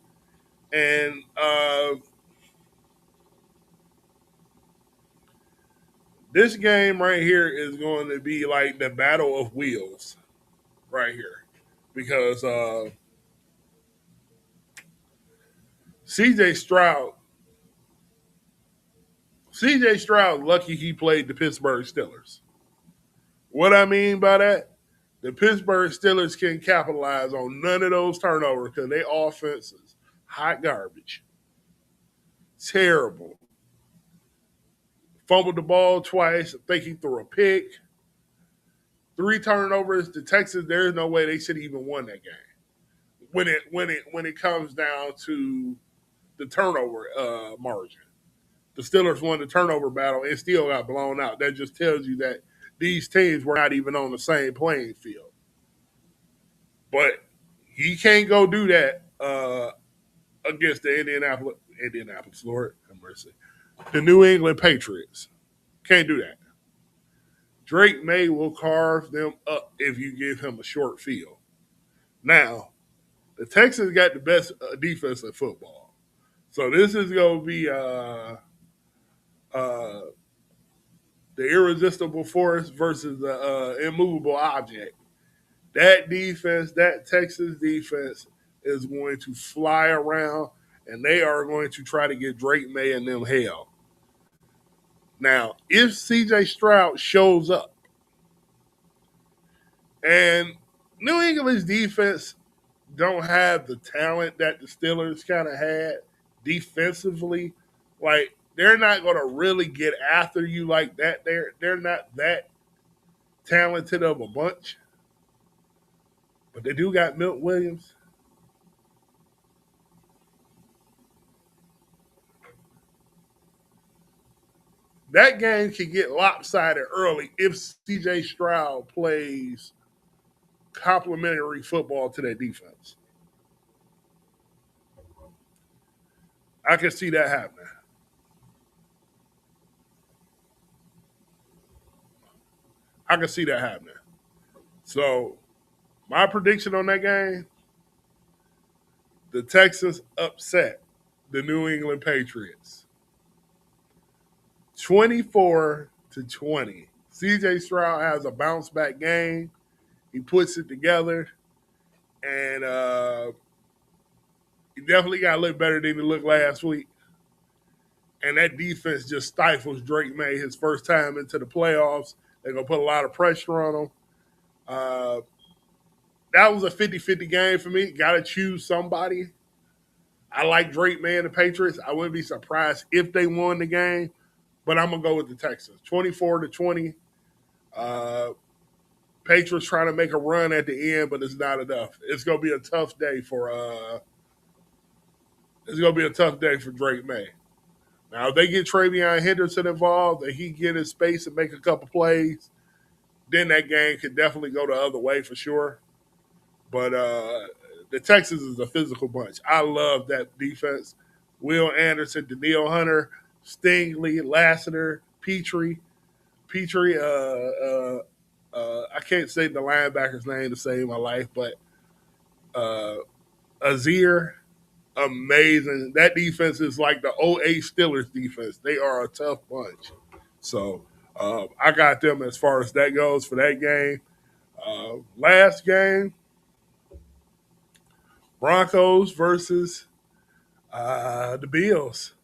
And this game right here is going to be like the battle of wheels right here. Because CJ Stroud, lucky he played the Pittsburgh Steelers. What I mean by that, the Pittsburgh Steelers can capitalize on none of those turnovers because their offense is hot garbage. Terrible. Fumbled the ball twice. I think he threw a pick. 3 turnovers. The Texans, there's no way they should have even won that game. When it comes down to the turnover margin. The Steelers won the turnover battle and still got blown out. That just tells you that these teams were not even on the same playing field. But he can't go do that against the Indianapolis, Lord have mercy. The New England Patriots. Can't do that. Drake May will carve them up if you give him a short field. Now, the Texans got the best defense in football. So this is going to be the irresistible force versus the immovable object. That defense, that Texas defense, is going to fly around, and they are going to try to get Drake May and them hell. Now, if C.J. Stroud shows up, and New England's defense don't have the talent that the Steelers kind of had defensively, like, they're not going to really get after you like that. They're not that talented of a bunch. But they do got Milt Williams. That game can get lopsided early if C.J. Stroud plays complementary football to that defense. I can see that happening. I can see that happening. So, my prediction on that game, the Texans upset the New England Patriots. 24-20. C.J. Stroud has a bounce-back game. He puts it together. And he definitely got to look better than he looked last week. And that defense just stifles Drake May his first time into the playoffs. They're going to put a lot of pressure on him. That was a 50-50 game for me. Got to choose somebody. I like Drake May and the Patriots. I wouldn't be surprised if they won the game, but I'm going to go with the Texans. 24-20. Patriots trying to make a run at the end, but it's not enough. It's going to be a tough day for Drake May. Now, if they get Travion Henderson involved and he get in space and make a couple plays, then that game could definitely go the other way for sure. But the Texans is a physical bunch. I love that defense. Will Anderson, Danielle Hunter, Stingley, Lassiter, Petrie. I can't say the linebacker's name to save my life, but Azier, amazing. That defense is like the 08 Steelers defense. They are a tough bunch. So I got them as far as that goes for that game. Last game, Broncos versus the Bills.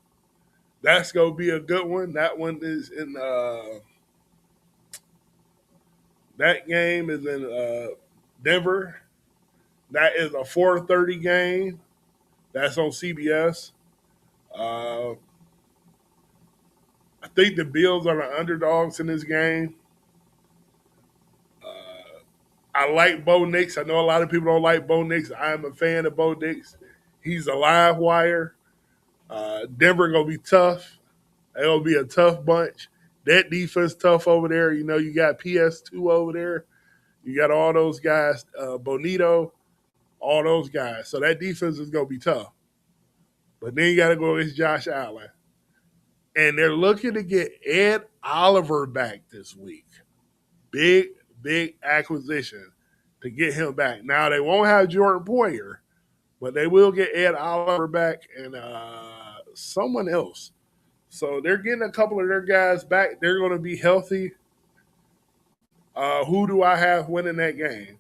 That's going to be a good one. That one is in that game is in Denver. That is a 4:30 game. That's on CBS. I think the Bills are the underdogs in this game. I like Bo Nix. I know a lot of people don't like Bo Nix. I'm a fan of Bo Nix. He's a live wire. Denver going to be tough. They're going to be a tough bunch. That defense tough over there. You know, you got PS2 over there. You got all those guys, Bonito, all those guys. So that defense is going to be tough. But then you got to go against Josh Allen. And they're looking to get Ed Oliver back this week. Big acquisition to get him back. Now, they won't have Jordan Poyer, but they will get Ed Oliver back and someone else. So they're getting a couple of their guys back. They're going to be healthy. Who do I have winning that game?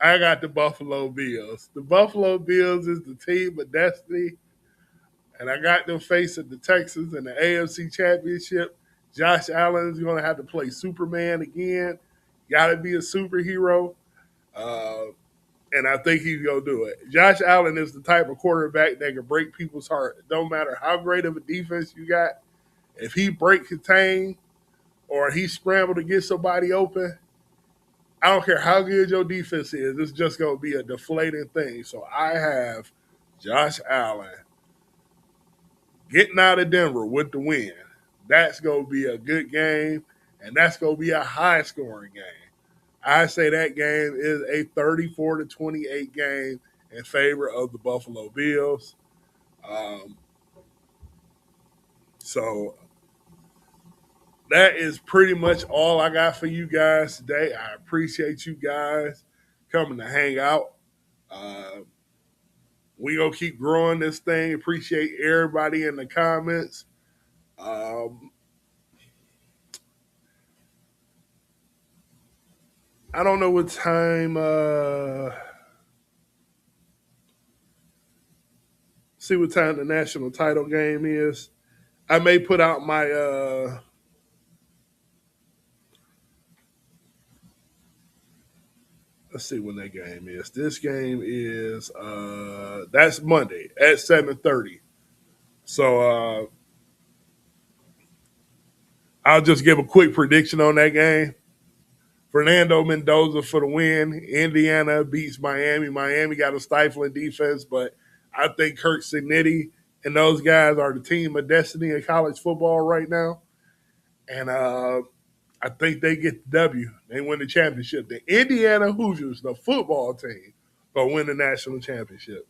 I got the Buffalo Bills. The Buffalo Bills is the team of destiny, and I got them facing the Texans in the AFC Championship. Josh Allen is going to have to play Superman again. Got to be a superhero, and I think he's going to do it. Josh Allen is the type of quarterback that can break people's heart. It don't matter how great of a defense you got. If he break contain or he scramble to get somebody open, I don't care how good your defense is. It's just going to be a deflating thing. So I have Josh Allen getting out of Denver with the win. That's going to be a good game, and that's going to be a high-scoring game. I say that game is a 34-28 game in favor of the Buffalo Bills. So that is pretty much all I got for you guys today. I appreciate you guys coming to hang out. We gonna keep growing this thing. Appreciate everybody in the comments. I don't know what time. See what time the national title game is. I may put out my. Let's see when that game is. This game is that's Monday at 7:30. So I'll just give a quick prediction on that game. Fernando Mendoza for the win. Indiana beats Miami. Miami got a stifling defense, but I think Kirk Cignetti and those guys are the team of destiny in college football right now. And I think they get the W. They win the championship. The Indiana Hoosiers, the football team, will win the national championship.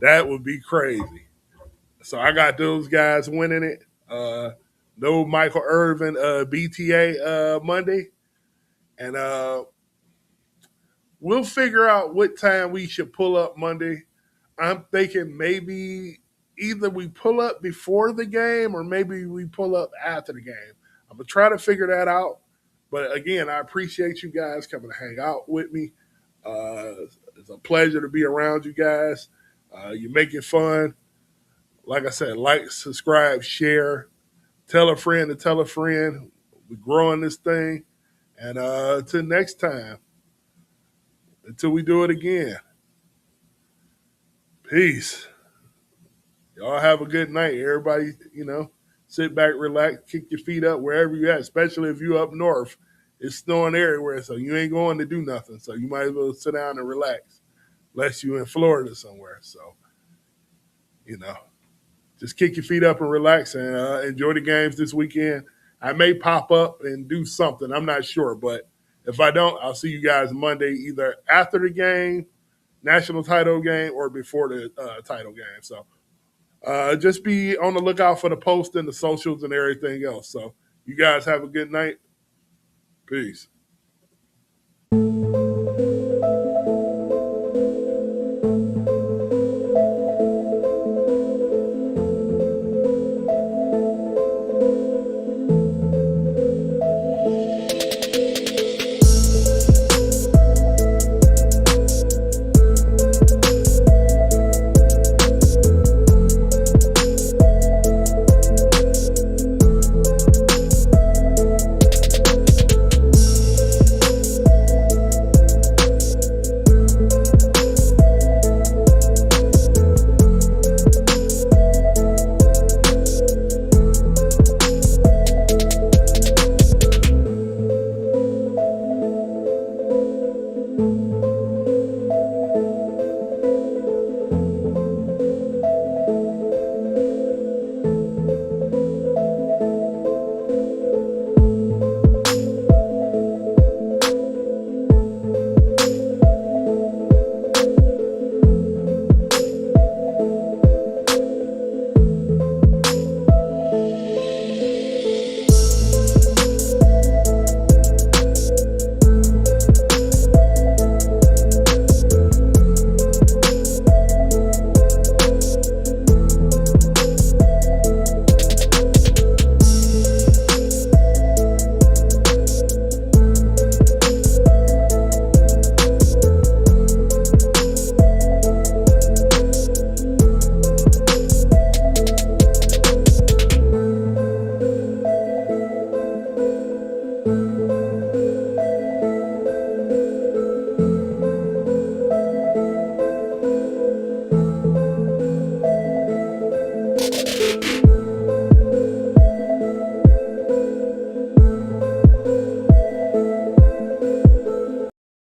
That would be crazy. So I got those guys winning it. No Michael Irvin BTA Monday. And we'll figure out what time we should pull up Monday. I'm thinking maybe either we pull up before the game or maybe we pull up after the game. I'm going to try to figure that out. But, again, I appreciate you guys coming to hang out with me. It's a pleasure to be around you guys. You make it fun. Like I said, like, subscribe, share, tell a friend to tell a friend. We're growing this thing. And until next time, until we do it again, peace. Y'all have a good night. Everybody, sit back, relax, kick your feet up wherever you're at, especially if you're up north. It's snowing everywhere, so you ain't going to do nothing. So you might as well sit down and relax, unless you're in Florida somewhere. So, just kick your feet up and relax and enjoy the games this weekend. I may pop up and do something. I'm not sure, but if I don't, I'll see you guys Monday, either after the game, national title game, or before the title game. So just be on the lookout for the post and the socials and everything else. So you guys have a good night. Peace.